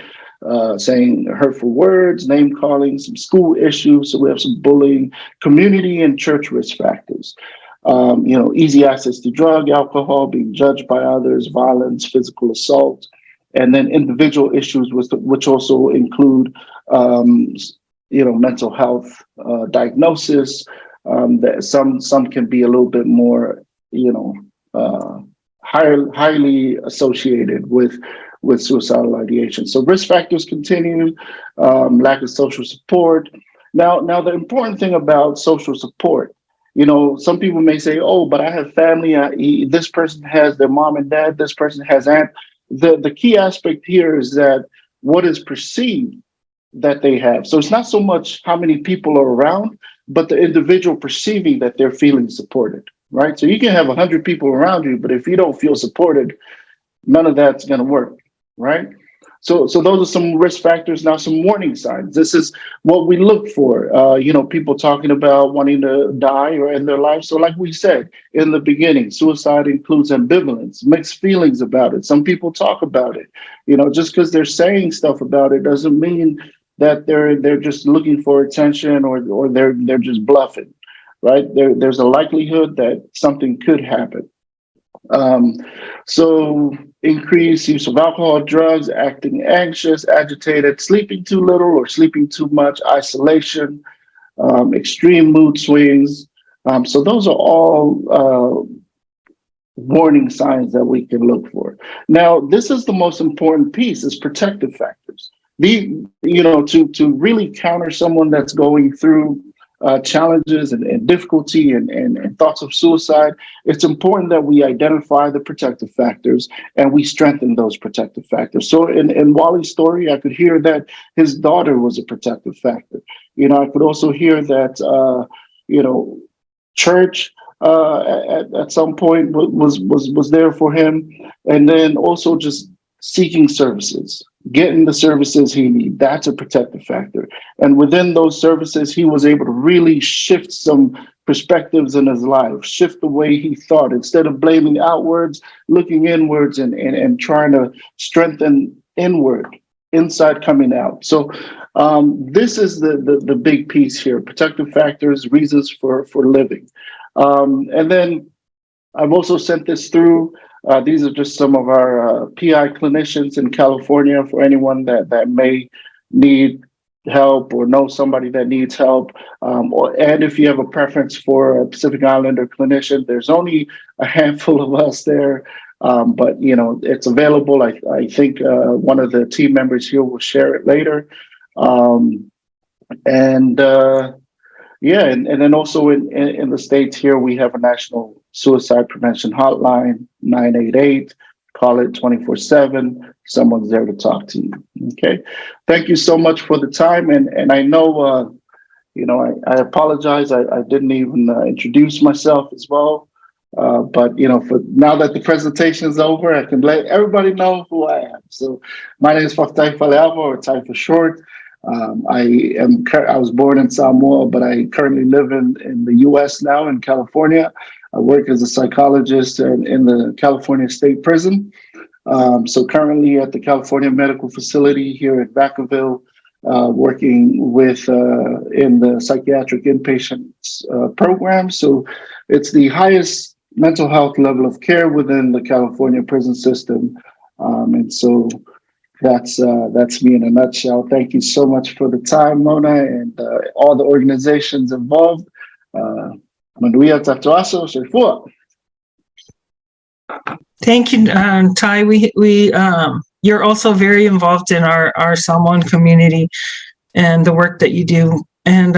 saying hurtful words, name calling, some school issues. So we have some bullying, community and church risk factors. Easy access to drug, alcohol, being judged by others, violence, physical assault, and then individual issues, which also include, mental health diagnosis. That some can be a little bit more, highly associated with suicidal ideation. So risk factors continue, lack of social support. Now the important thing about social support, some people may say, oh, but I have family. This person has their mom and dad. This person has aunt. The key aspect here is that what is perceived that they have. So it's not so much how many people are around, but the individual perceiving that they're feeling supported, right? So you can have 100 people around you, but if you don't feel supported, none of that's going to work, right? So those are some risk factors. Now, some warning signs. This is what we look for. People talking about wanting to die or end their life. So like we said in the beginning, suicide includes ambivalence, mixed feelings about it. Some people talk about it. Just because they're saying stuff about it doesn't mean that they're just looking for attention or they're just bluffing, right? There's a likelihood that something could happen. So increased use of alcohol, drugs, acting anxious, agitated, sleeping too little or sleeping too much, isolation, extreme mood swings. So those are all warning signs that we can look for. Now, this is the most important piece, is protective factors. To really counter someone that's going through challenges and difficulty and thoughts of suicide, it's important that we identify the protective factors and we strengthen those protective factors. So in Wally's story, I could hear that his daughter was a protective factor. I could also hear that, church at some point was there for him. And then also just seeking services, getting the services he needs. That's a protective factor. And within those services, he was able to really shift some perspectives in his life, shift the way he thought. Instead of blaming outwards, looking inwards and trying to strengthen inward, inside coming out. So this is the big piece here, protective factors, reasons for living. And then I've also sent this through. These are just some of our PI clinicians in California for anyone that may need help or know somebody that needs help. And if you have a preference for a Pacific Islander clinician, there's only a handful of us there, but it's available. I think one of the team members here will share it later. And then also in the States here, we have a national suicide prevention hotline, 988. Call it 24/7. Someone's there to talk to you. Okay. Thank you so much for the time. And I know, I apologize. I didn't even introduce myself as well. But for now that the presentation is over, I can let everybody know who I am. So my name is Respectt Tai Faaleava, or Tai for short. I was born in Samoa, but I currently live in the U.S. now, in California. I work as a psychologist in the California State Prison. So currently at the California Medical Facility here at Vacaville, working with in the psychiatric inpatient program. So it's the highest mental health level of care within the California prison system. And so that's me in a nutshell. Thank you so much for the time, Mona, and all the organizations involved. Thank you, Tai. You're also very involved in our Samoan community and the work that you do. And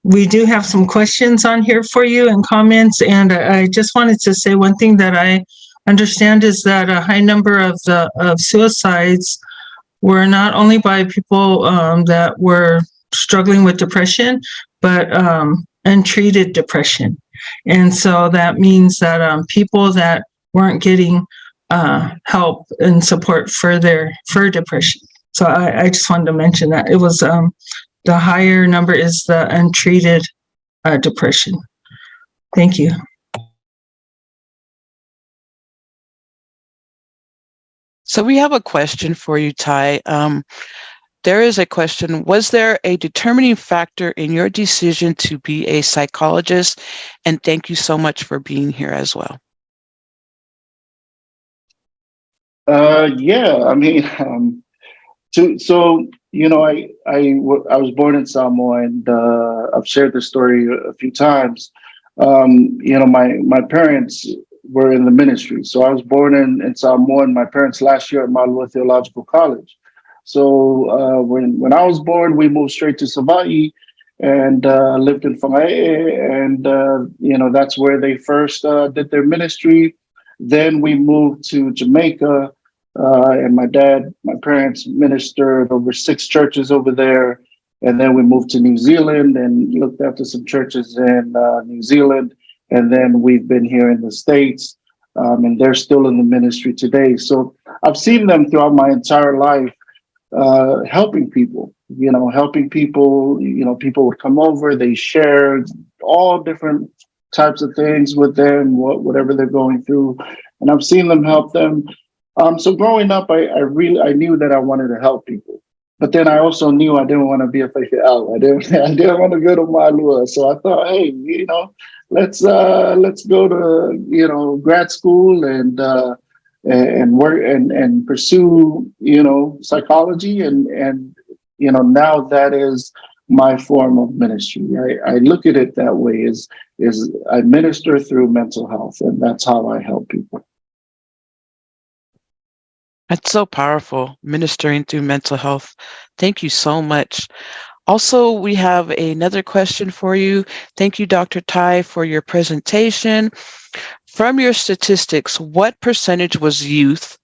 we do have some questions on here for you and comments. And I just wanted to say one thing that I understand is that a high number of suicides were not only by people that were struggling with depression, but untreated depression. And so that means that people that weren't getting help and support for depression. So I just wanted to mention that it was the higher number is the untreated depression. Thank you. So we have a question for you, Tai. There is a question. Was there a determining factor in your decision to be a psychologist? And thank you so much for being here as well. Yeah, I mean, so you know, I was born in Samoa, and I've shared this story a few times. You know, my parents were in the ministry, so I was born in Samoa, and my parents last year at Mulipola Theological College. So when I was born, we moved straight to Savaii and lived in Whangae, and you know, that's where they first did their ministry. Then we moved to Jamaica. And my parents ministered over 6 churches over there. And then we moved to New Zealand and looked after some churches in New Zealand. And then we've been here in the States, and they're still in the ministry today. So I've seen them throughout my entire life, helping people, helping people. People would come over, they shared all different types of things with them, whatever they're going through. And I've seen them help them. So growing up, I knew that I wanted to help people, but then I also knew I didn't want to be a whakiao. I didn't want to go to Malua. So I thought, hey, let's go to grad school and work and pursue psychology and now that is my form of ministry. I look at it that way: is I minister through mental health, and that's how I help people. That's so powerful, ministering through mental health. Thank you so much. Also, we have another question for you. Thank you, Dr. Tai, for your presentation. From your statistics, what percentage was youth?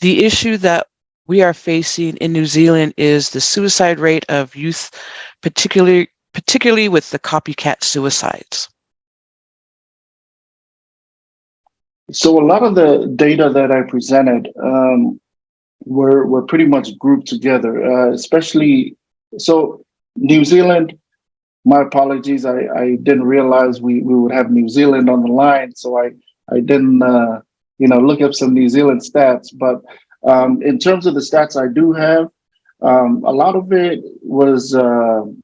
The issue that we are facing in New Zealand is the suicide rate of youth, particularly with the copycat suicides. So a lot of the data that I presented were pretty much grouped together, especially so New Zealand. My apologies, I didn't realize we would have New Zealand on the line, so I didn't look up some New Zealand stats. But in terms of the stats I do have, a lot of it was so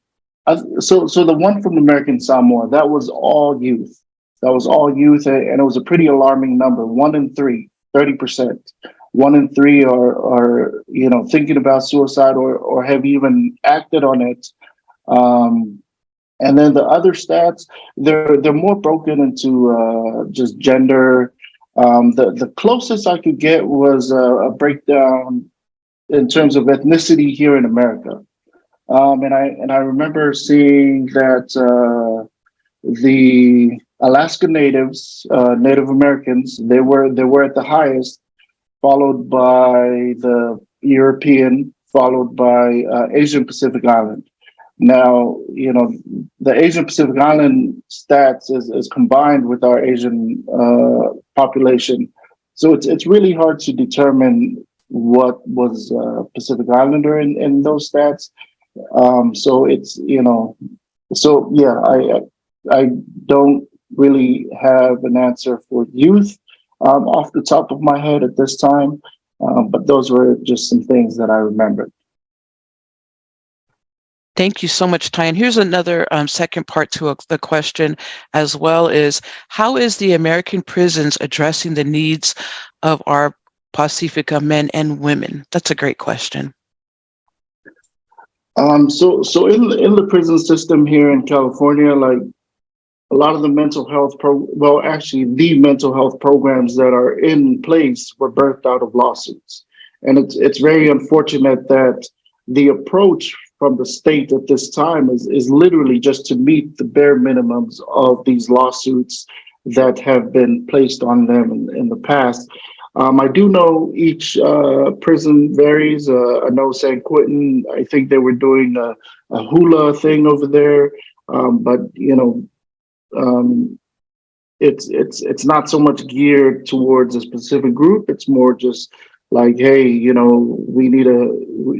the one from American Samoa, that was all youth. That was all youth, and it was a pretty alarming number. 1 in 3, 30%. 1 in 3 are thinking about suicide or have even acted on it. And then the other stats, they're more broken into just gender. The closest I could get was a breakdown in terms of ethnicity here in America. And I remember seeing that the Alaska Natives, Native Americans, they were at the highest, followed by the European, followed by Asian Pacific Island. Now, the Asian Pacific Island stats is combined with our Asian population. So it's really hard to determine what was Pacific Islander in those stats. So it's, so yeah, I don't really have an answer for youth off the top of my head at this time, but those were just some things that I remembered. Thank you so much, Tai. And here's another second part to the question as well is, how is the American prisons addressing the needs of our Pacifica men and women? That's a great question. So in the prison system here in California, like a lot of the mental health the mental health programs that are in place were birthed out of lawsuits. And it's very unfortunate that the approach from the state at this time is literally just to meet the bare minimums of these lawsuits that have been placed on them in the past. I do know each prison varies. I know San Quentin, I think they were doing a hula thing over there. But, it's not so much geared towards a specific group. It's more just like, hey,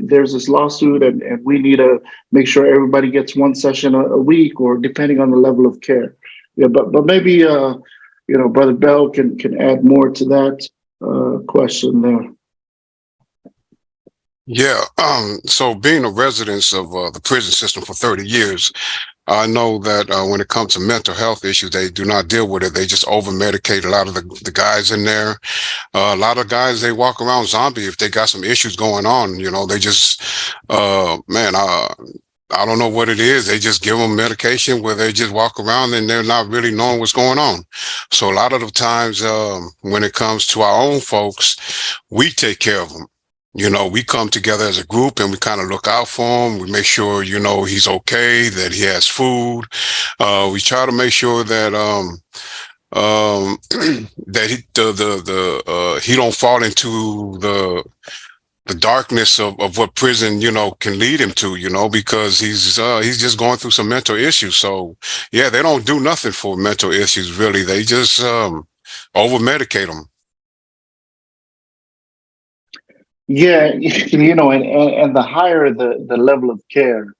there's this lawsuit, and we need to make sure everybody gets one session a week, or depending on the level of care. Yeah, but maybe Brother Bell can add more to that question there. Yeah. So being a resident of the prison system for 30 years, I know that when it comes to mental health issues, they do not deal with it. They just over medicate a lot of the guys in there. A lot of guys, they walk around zombie if they got some issues going on. They just, I don't know what it is. They just give them medication where they just walk around and they're not really knowing what's going on. So a lot of the times when it comes to our own folks, we take care of them. We come together as a group and we kind of look out for him. We make sure, he's okay, that he has food. We try to make sure that that he don't fall into the darkness of what prison, can lead him to, because he's just going through some mental issues. So yeah, they don't do nothing for mental issues, really. They just over medicate them. Yeah, and the higher the level of care,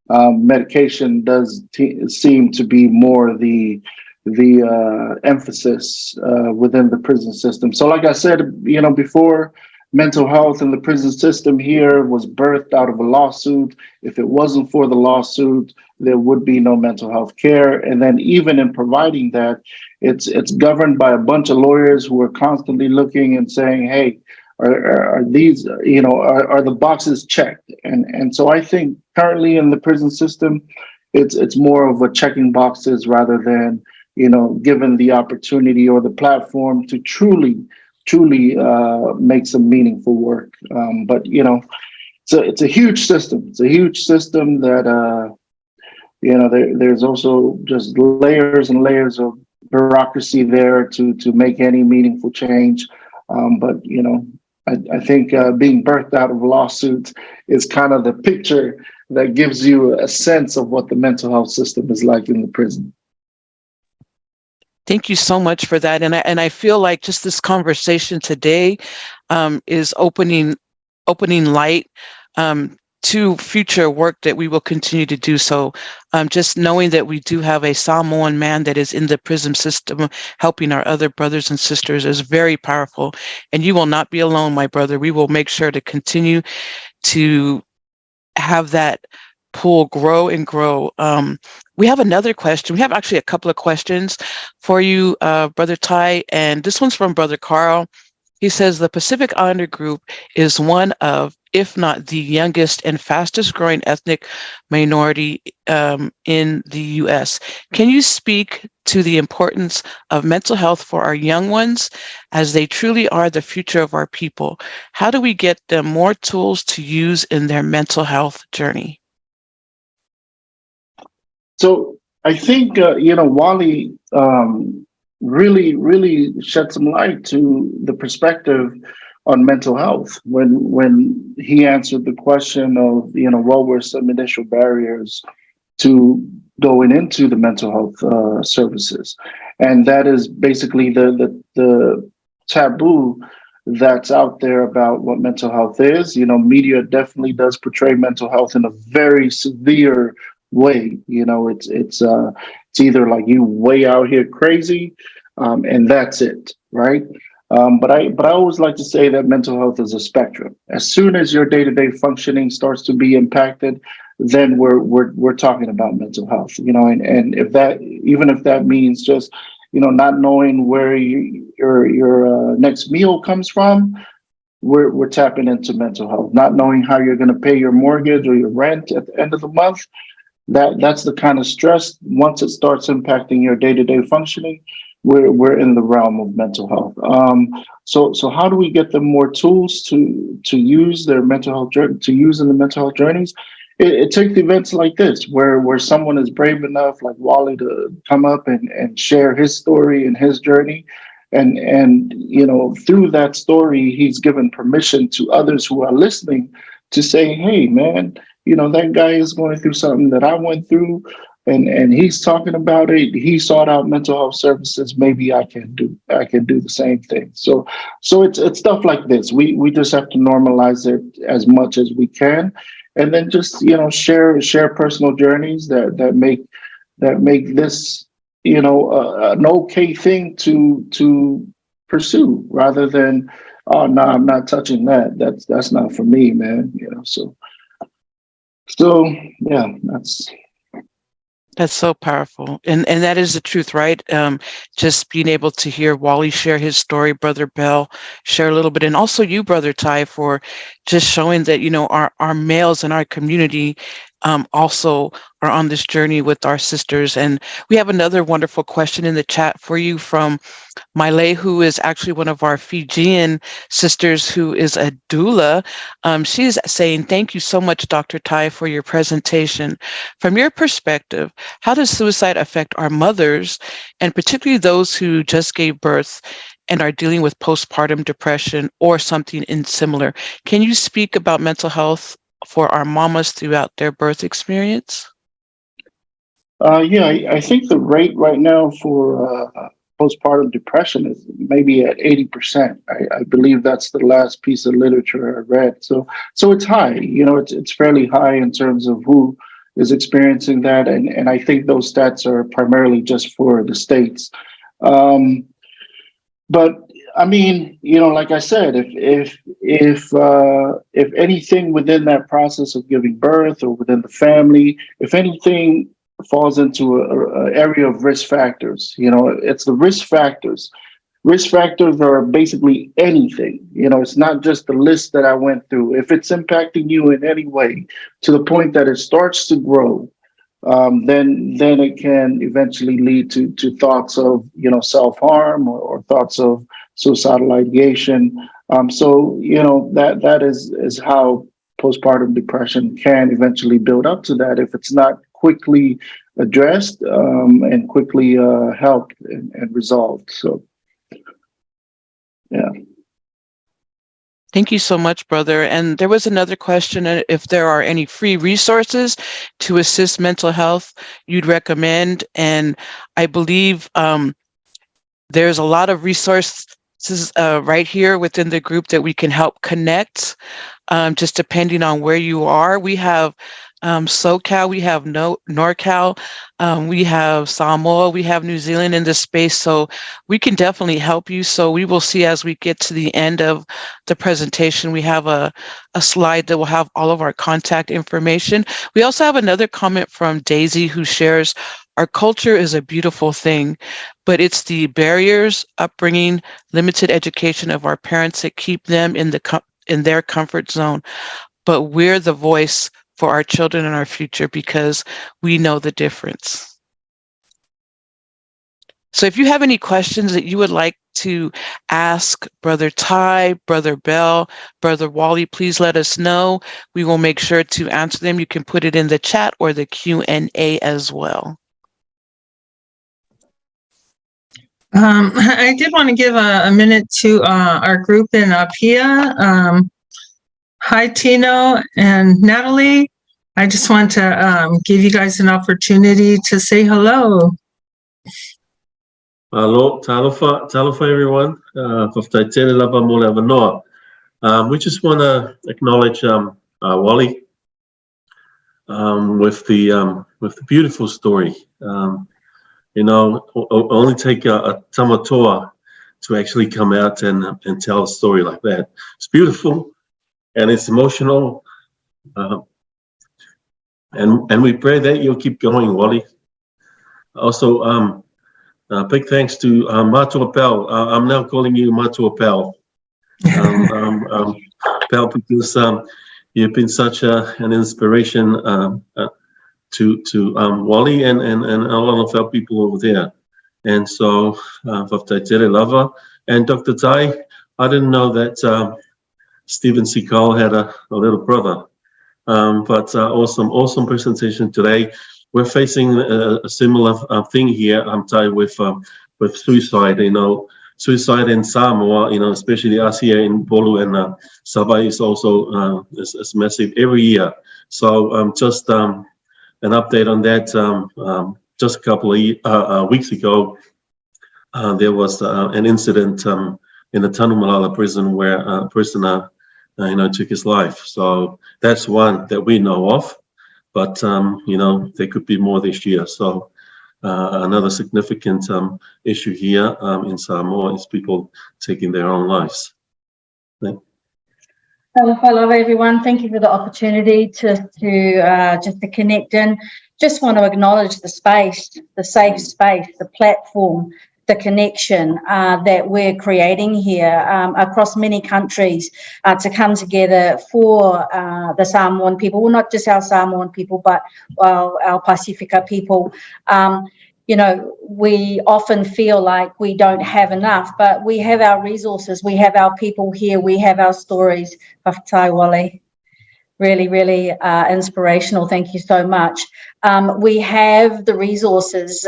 medication does seem to be more the emphasis within the prison system. So like I said, before, mental health in the prison system here was birthed out of a lawsuit. If it wasn't for the lawsuit, there would be no mental health care. And then even in providing that, it's governed by a bunch of lawyers who are constantly looking and saying, hey, are these, are the boxes checked? And so I think currently in the prison system, it's more of a checking boxes rather than, given the opportunity or the platform to truly make some meaningful work. But it's a huge system. It's a huge system that there's also just layers and layers of bureaucracy there to make any meaningful change. But I think being birthed out of lawsuits is kind of the picture that gives you a sense of what the mental health system is like in the prison. Thank you so much for that. And I feel like just this conversation today is opening light to future work that we will continue to do. So just knowing that we do have a Samoan man that is in the prison system helping our other brothers and sisters is very powerful. And you will not be alone, my brother. We will make sure to continue to have that pool grow and grow. We have another question. We have actually a couple of questions for you, Brother Tai, and this one's from Brother Carl. He says the Pacific Islander group is one of, if not the youngest and fastest growing ethnic minority in the U.S. Can you speak to the importance of mental health for our young ones, as they truly are the future of our people? How do we get them more tools to use in their mental health journey? So I think, Wally really shed some light to the perspective on mental health when he answered the question of, what were some initial barriers to going into the mental health services. And that is basically the taboo that's out there about what mental health is. Media definitely does portray mental health in a very severe way. It's either like you way out here crazy, and that's it, right? But I always like to say that mental health is a spectrum. As soon as your day-to-day functioning starts to be impacted, then we're talking about mental health. And if that means just not knowing where your next meal comes from, we're tapping into mental health. Not knowing how you're going to pay your mortgage or your rent at the end of the month. That's the kind of stress. Once it starts impacting your day-to-day functioning, we're in the realm of mental health. So how do we get them more tools to use their mental health to use in the mental health journeys? It takes events like this where someone is brave enough, like Wally, to come up and share his story and his journey, and through that story, he's given permission to others who are listening to say, hey, man, that guy is going through something that I went through. and he's talking about it. He sought out mental health services. Maybe I can do the same thing. So it's stuff like this. We just have to normalize it as much as we can, and then just share personal journeys that make this an okay thing to pursue, rather than, oh no, I'm not touching that. That's not for me, man. So yeah, That's so powerful. And that is the truth, right? Just being able to hear Wally share his story, Brother Bell share a little bit, and also you, Brother Tai, for just showing that, our males in our community also are on this journey with our sisters. And we have another wonderful question in the chat for you from Miley, who is actually one of our Fijian sisters who is a doula. She's saying, thank you so much, Dr. Tai, for your presentation. From your perspective, how does suicide affect our mothers, and particularly those who just gave birth and are dealing with postpartum depression or something similar? Can you speak about mental health for our mamas throughout their birth experience? Yeah, I think the rate right now for postpartum depression is maybe at 80%. I believe that's the last piece of literature I read. So it's high. It's fairly high in terms of who is experiencing that, and I think those stats are primarily just for the States. But I mean, like I said, if anything within that process of giving birth or within the family, if anything falls into a area of risk factors, it's the risk factors. Risk factors are basically anything. It's not just the list that I went through. If it's impacting you in any way to the point that it starts to grow, then it can eventually lead to thoughts of self-harm or thoughts of suicidal ideation. So that is how postpartum depression can eventually build up to that if it's not quickly addressed and quickly helped and resolved. So yeah. Thank you so much, brother. And there was another question, if there are any free resources to assist mental health you'd recommend. And I believe there's a lot of resources right here within the group that we can help connect, just depending on where you are. We have SoCal, we have NorCal, we have Samoa, we have New Zealand in this space, so we can definitely help you. So we will see as we get to the end of the presentation, we have a slide that will have all of our contact information. We also have another comment from Daisy, who shares, our culture is a beautiful thing, but it's the barriers, upbringing, limited education of our parents that keep them in their comfort zone. But we're the voice for our children and our future because we know the difference. So if you have any questions that you would like to ask Brother Tai, Brother Bell, Brother Wally, please let us know. We will make sure to answer them. You can put it in the chat or the Q&A as well. I did want to give a minute to our group in Apia. Hi, Tino and Natalie. I just want to give you guys an opportunity to say hello. Hello, talofa everyone. We just want to acknowledge Wally with the beautiful story. Only take a tamatoa to actually come out and tell a story like that. It's beautiful and it's emotional. And we pray that you'll keep going, Wally. Also, big thanks to Matua Pell. I'm now calling you Matua Pell. Pell, because you've been such an inspiration to Wally and a lot of our people over there. And so, Lava and Dr. Tai, I didn't know that Stephen Seagal had a little brother. But awesome presentation today. We're facing a similar thing here, Tai, with suicide. Suicide in Samoa, especially us here in Polu and Sabah is also is massive every year. So just an update on that. Just a couple of weeks ago, there was an incident in the Tanumalala prison where a prisoner, took his life. So that's one that we know of, but there could be more this year. So another significant issue here in Samoa is people taking their own lives. Hello, everyone. Thank you for the opportunity to connect in. Just want to acknowledge the space, the safe space, the platform, the connection that we're creating here across many countries to come together for the Samoan people. Well, not just our Samoan people, but our Pacifica people. We often feel like we don't have enough, but we have our resources, we have our people here, we have our stories. Whakatai, Wally. Really, really inspirational. Thank you so much. We have the resources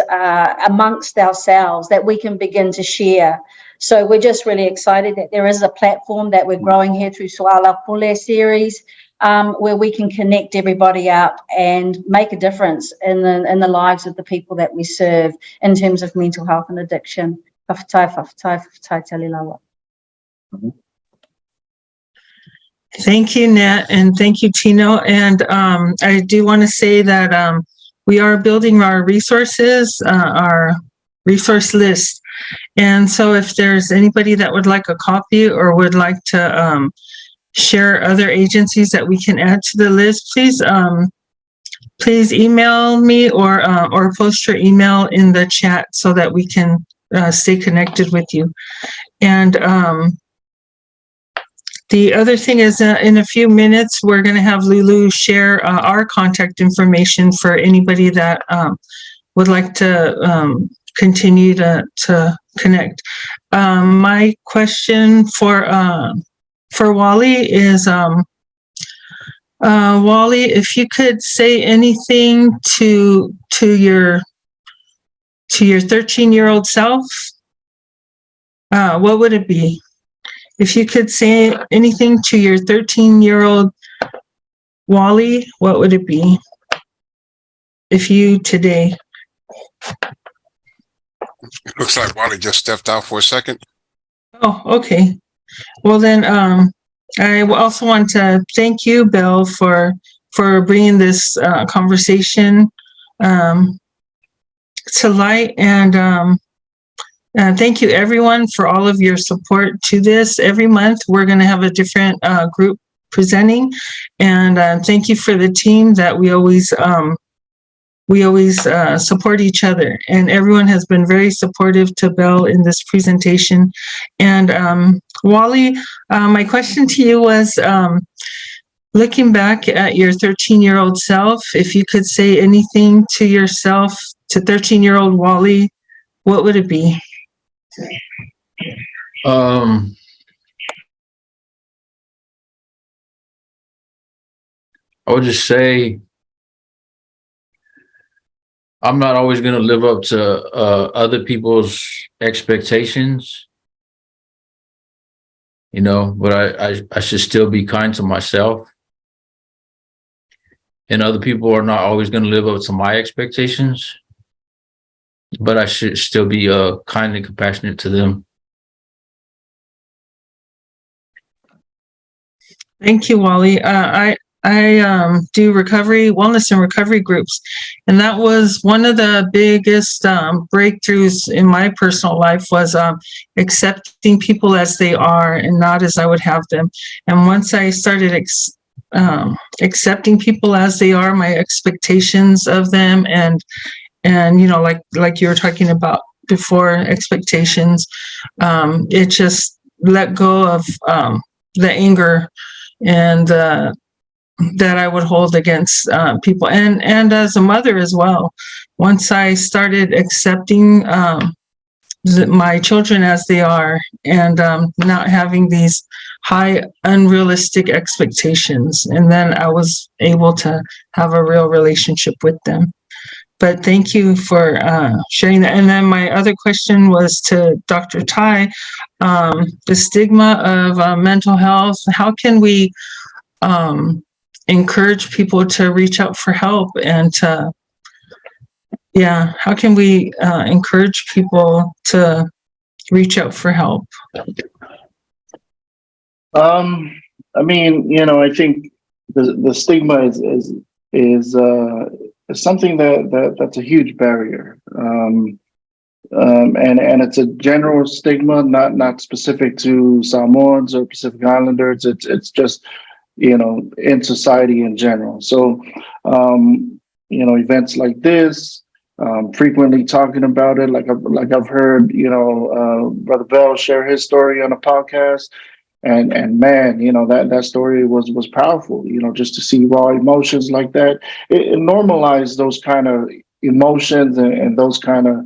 amongst ourselves that we can begin to share. So we're just really excited that there is a platform that we're growing here through SOALAUPULE series, where we can connect everybody up and make a difference in the lives of the people that we serve in terms of mental health and addiction. Whakatai, whakatai, whakatai talilawa. Thank you, Nat, and thank you, Tino. And I do want to say that we are building our resources, our resource list. And so if there's anybody that would like a copy or would like to share other agencies that we can add to the list, please email me or post your email in the chat so that we can stay connected with you. And the other thing is in a few minutes, we're going to have Lulu share our contact information for anybody that would like to continue to connect. My question for Wally is, Wally, if you could say anything to your 13-year-old self, what would it be? If you could say anything to your 13-year-old Wally, what would it be? If you today. It looks like Wally just stepped out for a second. Oh, okay. Well then, I also want to thank you, Bell, for bringing this conversation to light, and thank you everyone for all of your support to this. Every month we're going to have a different group presenting, and thank you for the team that we always support each other, and everyone has been very supportive to Bell in this presentation. And Wally, my question to you was, looking back at your 13-year-old self, if you could say anything to yourself, to 13-year-old Wally, what would it be? I would just say I'm not always going to live up to other people's expectations, but I should still be kind to myself. And other people are not always going to live up to my expectations, but I should still be kind and compassionate to them. Thank you, Wally. I do wellness and recovery groups, and that was one of the biggest breakthroughs in my personal life, was accepting people as they are and not as I would have them. And once I started accepting people as they are, my expectations of them, and like you were talking about before, expectations, it just let go of the anger and that I would hold against people, and as a mother as well. Once I started accepting my children as they are, and not having these high unrealistic expectations, and then I was able to have a real relationship with them. But thank you for sharing that. And then my other question was to Dr. Tai, the stigma of mental health. How can we encourage people to reach out for help and to, yeah, how can we encourage people to reach out for help? I mean, I think the stigma is something that's a huge barrier. And it's a general stigma, not specific to Samoans or Pacific Islanders. It's just, in society in general. So, events like this, frequently talking about it, like I've heard, Brother Bell share his story on a podcast. And man, that story was powerful, just to see raw emotions like that. It normalized those kind of emotions and those kind of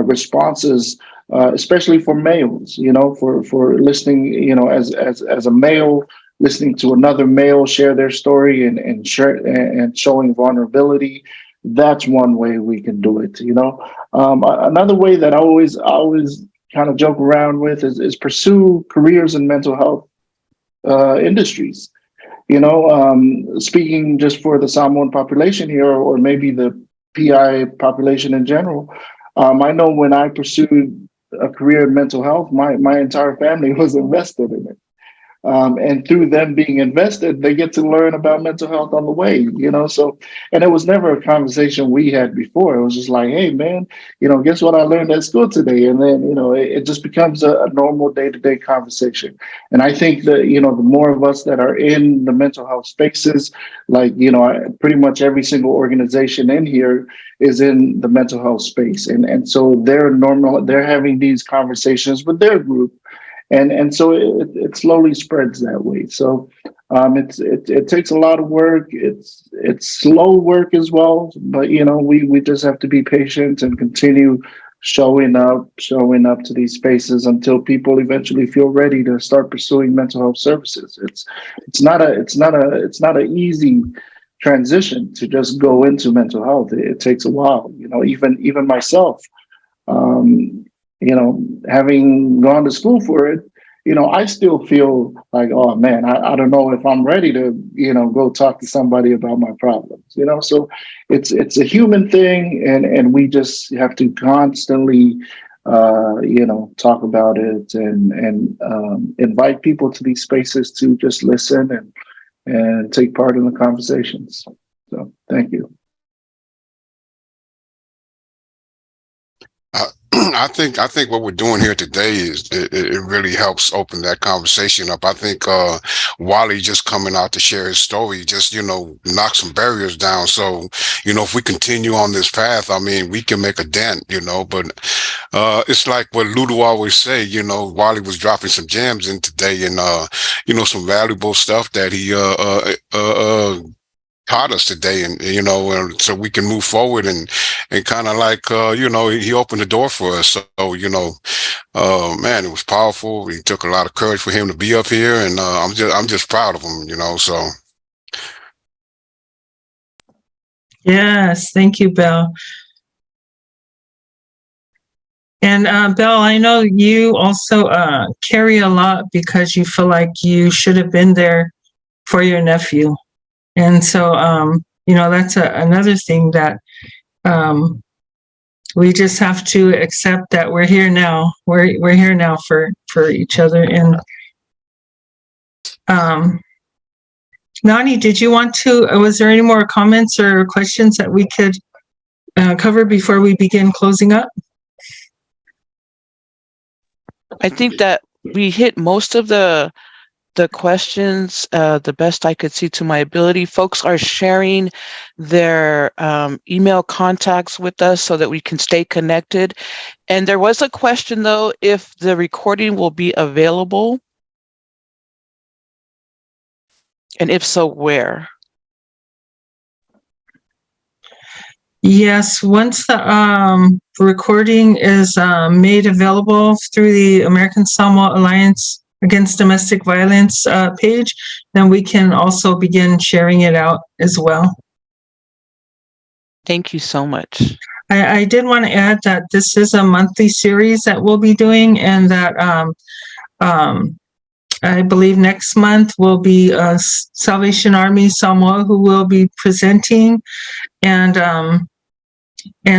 responses, especially for males, for listening, as a male, listening to another male share their story and showing vulnerability. That's one way we can do it. Another way that I always kind of joke around with is pursue careers in mental health industries. Speaking just for the Samoan population here, or maybe the PI population in general, I know when I pursued a career in mental health, my entire family was invested in it. And through them being invested, they get to learn about mental health on the way, so, and it was never a conversation we had before. It was just like, hey man, guess what I learned at school today? And then, it just becomes a normal day-to-day conversation. And I think that, the more of us that are in the mental health spaces, like, pretty much every single organization in here is in the mental health space. And so they're having these conversations with their group. And so it slowly spreads that way. So it takes a lot of work. It's slow work as well, but we just have to be patient and continue showing up to these spaces until people eventually feel ready to start pursuing mental health services. It's not an easy transition to just go into mental health. It takes a while. Even myself. Having gone to school for it, I still feel like, oh man, I don't know if I'm ready to, go talk to somebody about my problems, so it's a human thing. And we just have to constantly, talk about it and invite people to these spaces to just listen and take part in the conversations. So thank you. I think what we're doing here today is it really helps open that conversation up. I think Wally just coming out to share his story just knock some barriers down. So if we continue on this path, I mean, we can make a dent. But it's like what Lulu always say. Wally was dropping some gems in today, and some valuable stuff that he taught us today, and so we can move forward and kind of like he opened the door for us. So man, it was powerful. It took a lot of courage for him to be up here, and I'm just proud of him. So Yes, thank you, Bell. And Bell, I know you also carry a lot because you feel like you should have been there for your nephew. And so, that's another thing that we just have to accept that we're here now. We're here now for each other. And Nani, did you want to? Was there any more comments or questions that we could cover before we begin closing up? I think that we hit most of the questions the best I could see to my ability. Folks are sharing their email contacts with us so that we can stay connected. And there was a question though, if the recording will be available, and if so, where? Yes, once the recording is made available through the American Samoa Alliance Against Domestic Violence page, then we can also begin sharing it out as well. Thank you so much. I did want to add that this is a monthly series that we'll be doing, and that I believe next month will be Salvation Army Samoa, who will be presenting. And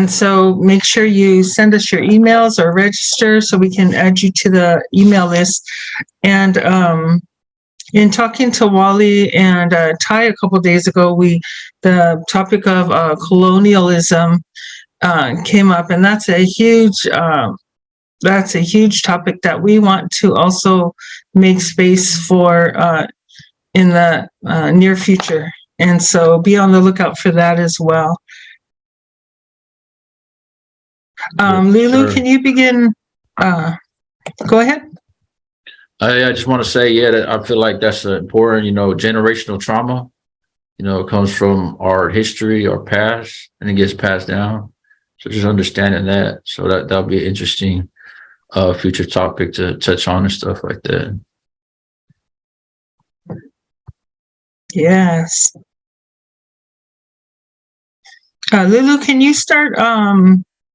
so make sure you send us your emails or register so we can add you to the email list. And in talking to Wally and Tai a couple of days ago, the topic of colonialism came up, and that's a huge topic that we want to also make space for in the near future. And so be on the lookout for that as well. Lulu, can you begin? Go ahead. I just want to say, that I feel like that's important, generational trauma, it comes from our history, our past, and it gets passed down. So just understanding that. So that'll be an interesting future topic to touch on and stuff like that. Yes. Lulu, can you start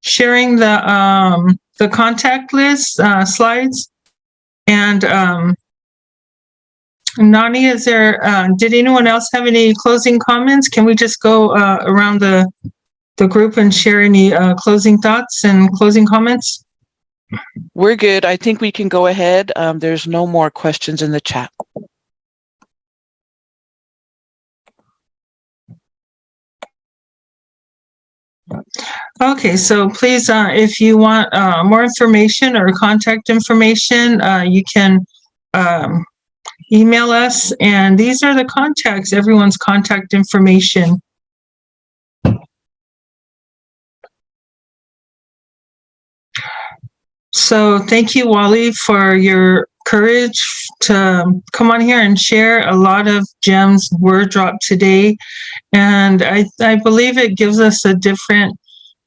sharing the contact list slides? And Nani, did anyone else have any closing comments? Can we just go around the group and share any closing thoughts and closing comments? We're good. I think we can go ahead. There's no more questions in the chat. Okay, so please, if you want more information or contact information, you can email us, and these are the contacts, everyone's contact information. So thank you, Wally, for your courage to come on here and share. A lot of gems were dropped today, and I believe it gives us a different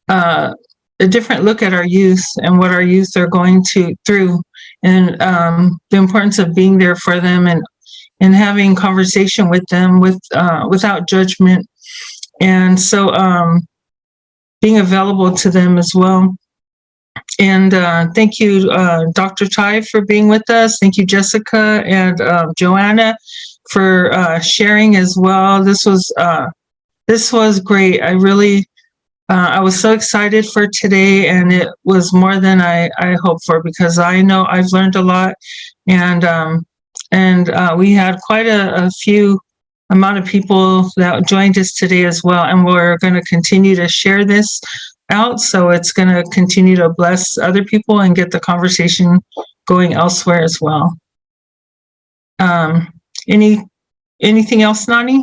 look at our youth and what our youth are going through, and the importance of being there for them and having conversation with them without judgment, and so being available to them as well. And thank you, Dr. Tai, for being with us. Thank you, Jessica and Joanna, for sharing as well. This was great. I was so excited for today, and it was more than I hoped for, because I know I've learned a lot, and we had quite a few amount of people that joined us today as well, and we're going to continue to share this out, so it's going to continue to bless other people and get the conversation going elsewhere as well. Anything else, Nani?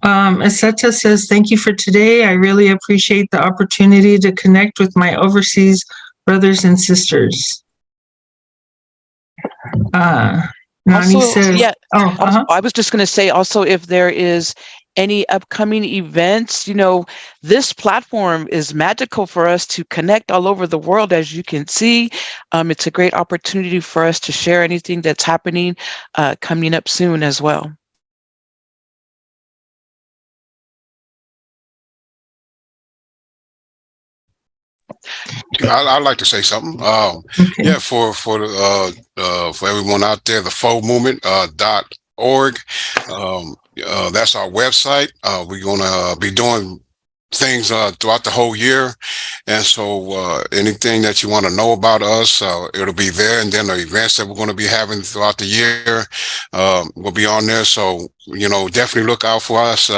Aseta says, thank you for today. I really appreciate the opportunity to connect with my overseas brothers and sisters. Nani Also, says, yeah, oh, I was just going to say also, if there is any upcoming events, this platform is magical for us to connect all over the world. As you can see, it's a great opportunity for us to share anything that's happening coming up soon as well. I'd like to say something. okay. Yeah, for everyone out there, the FOU Movement .org. That's our website. We're gonna be doing things throughout the whole year, and so anything that you want to know about us, it'll be there. And then the events that we're going to be having throughout the year will be on there. So definitely look out for us.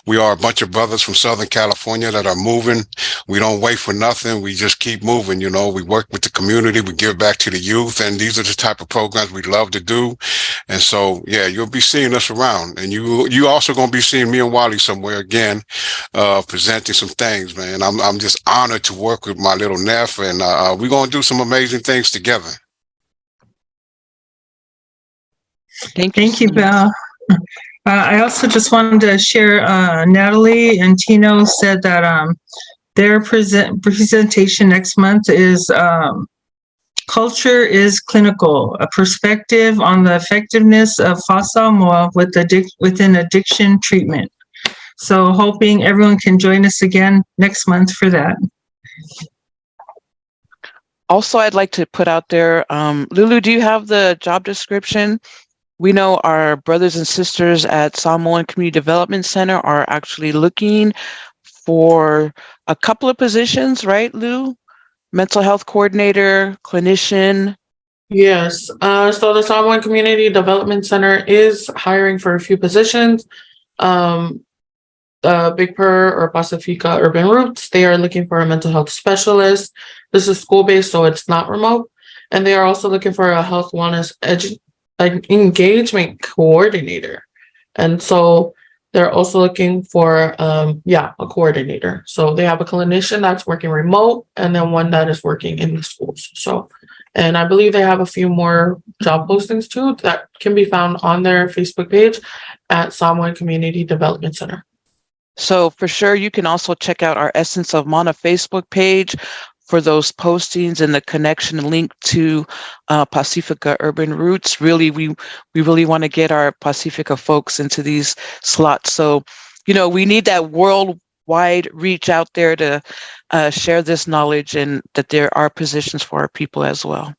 We are a bunch of brothers from Southern California that are moving. We don't wait for nothing. We just keep moving. We work with the community. We give back to the youth, and these are the type of programs we love to do. And so, yeah, you'll be seeing us around, and you also going to be seeing me and Wally somewhere again, presenting some things, man. I'm just honored to work with my little nephew, and we're going to do some amazing things together. Thank you, Bell. I also just wanted to share, Natalie and Tino said that their presentation next month is Culture is Clinical, a perspective on the effectiveness of Samoa within addiction treatment. So hoping everyone can join us again next month for that. Also, I'd like to put out there, Lulu, do you have the job description? We know our brothers and sisters at Samoan Community Development Center are actually looking for a couple of positions, right, Lou? Mental health coordinator, clinician. Yes. So the Samoan Community Development Center is hiring for a few positions. Big Purr or Pacifica Urban Roots, they are looking for a mental health specialist. This is school-based, so it's not remote. And they are also looking for a health wellness engagement coordinator. And so they're also looking for, a coordinator. So they have a clinician that's working remote and then one that is working in the schools. So, and I believe they have a few more job postings too that can be found on their Facebook page at Samoan Community Development Center. So for sure, you can also check out our Essence of Mana Facebook page for those postings and the connection link to Pacifica Urban Roots. Really, we really want to get our Pacifica folks into these slots. So, we need that worldwide reach out there to share this knowledge, and that there are positions for our people as well.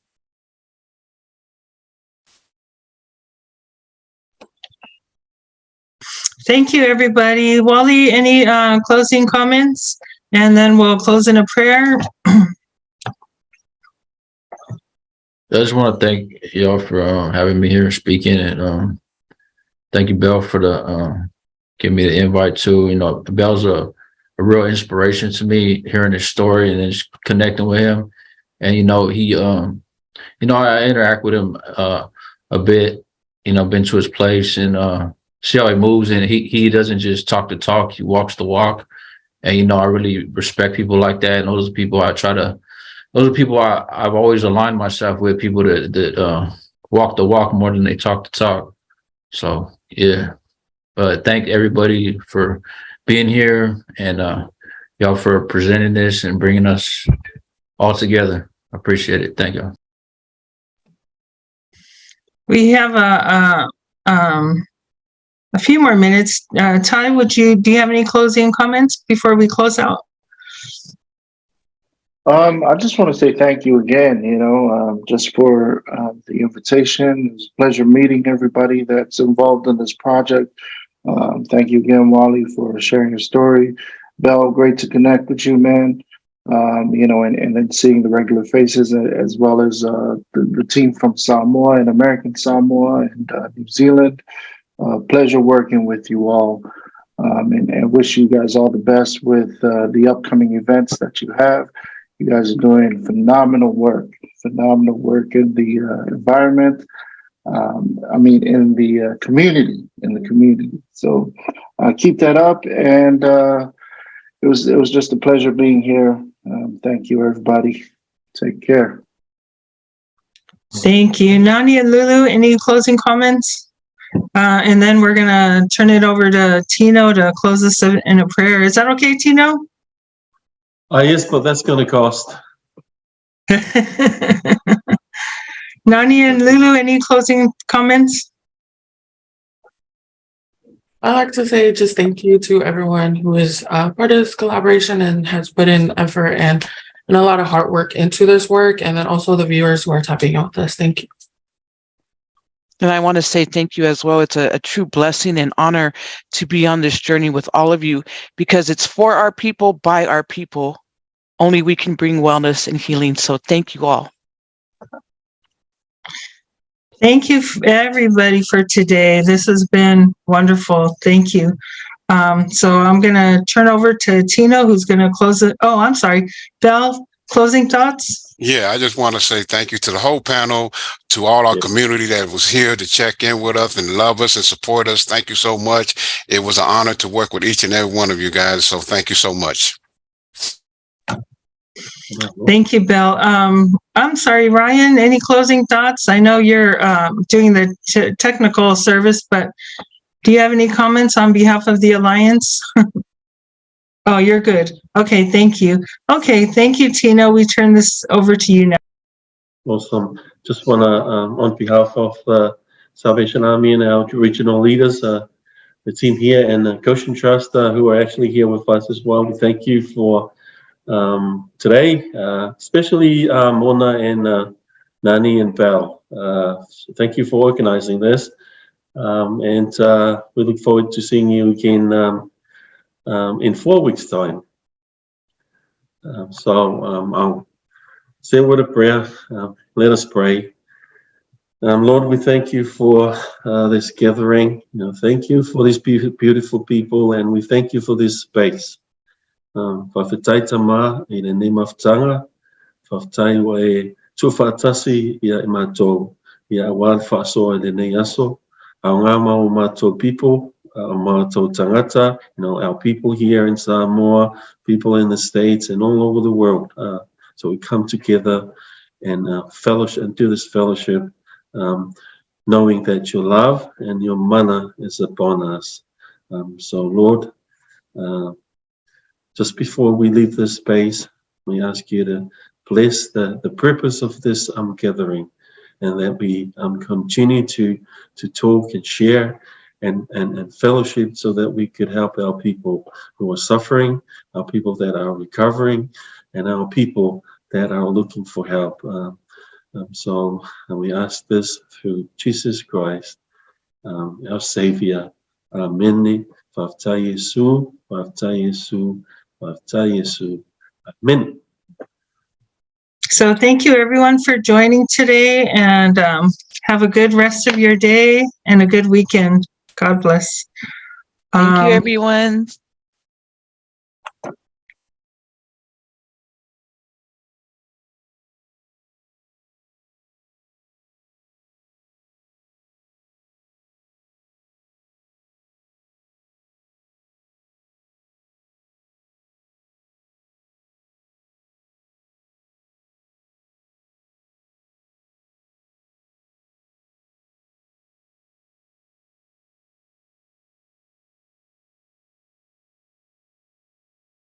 Thank you, everybody. Wally, any closing comments? And then we'll close in a prayer. I just want to thank y'all for having me here speaking, and thank you, Bell, for the giving me the invite too. Bell's a real inspiration to me, hearing his story and then just connecting with him. And he, I interact with him a bit. Been to his place and see how he moves, and he doesn't just talk the talk; he walks the walk. And I really respect people like that, and those are people I've always aligned myself with, people that walk the walk more than they talk the talk. So yeah, but thank everybody for being here, and y'all for presenting this and bringing us all together. I appreciate it. Thank y'all. We have a few more minutes. Ty, do you have any closing comments before we close out? I just want to say thank you again, just for the invitation. It was a pleasure meeting everybody that's involved in this project. Thank you again, Wally, for sharing your story. Bell, great to connect with you, man. And then seeing the regular faces, as well as the team from Samoa and American Samoa and New Zealand. Pleasure working with you all, and wish you guys all the best with the upcoming events that you have. You guys are doing phenomenal work in the environment. In the community. So keep that up, and it was just a pleasure being here. Thank you, everybody. Take care. Thank you, Nani and Lulu. Any closing comments? And then we're gonna turn it over to Tino to close us in a prayer. Is that okay, Tino? Yes, but that's going to cost. Nani and Lulu, any closing comments? I'd like to say just thank you to everyone who is part of this collaboration and has put in effort and a lot of hard work into this work, and then also the viewers who are tapping out with us. Thank you. And I want to say thank you as well. It's a true blessing and honor to be on this journey with all of you, because it's for our people, by our people. Only we can bring wellness and healing. So thank you all. Thank you, everybody, for today. This has been wonderful. Thank you. So I'm going to turn over to Tino, who's going to close it. Oh, I'm sorry. Bell, closing thoughts? Yeah, I just want to say thank you to the whole panel, to all our community that was here to check in with us and love us and support us. Thank you so much. It was an honor to work with each and every one of you guys. So thank you so much. Thank you, Bell. I'm sorry, Ryan, any closing thoughts? I know you're doing the technical service, but do you have any comments on behalf of the Alliance? Oh, you're good. Okay, thank you. Okay, thank you, Tino. We turn this over to you now. Awesome. Just want to, on behalf of Salvation Army and our regional leaders, the team here and the Goshen Trust, who are actually here with us as well, we thank you for today, especially Mona and Nani and Bell. Thank you for organizing this. And we look forward to seeing you again in 4 weeks' time. I'll say a word of prayer. Let us pray. Lord, we thank you for this gathering. Thank you for these beautiful people, and we thank you for this space. Whawhetai tama I le nei mawhatanga, whawhetai wa e tuwhaatasi ia I mātou, ia awal whaasoa I le nei aso. Au ngā mau mātou people, mātou tangata, our people here in Samoa, people in the States and all over the world. So we come together and fellowship and do this fellowship, knowing that your love and your mana is upon us. So Lord, just before we leave this space, we ask you to bless the purpose of this gathering, and that we continue to talk and share and fellowship, so that we could help our people who are suffering, our people that are recovering, and our people that are looking for help. So we ask this through Jesus Christ, our Savior. Amen. Whawhetai Yesu, whawhetai Yesu, whawhetai Yesu. Amen. So thank you everyone for joining today, and have a good rest of your day and a good weekend. God bless. Thank you, everyone.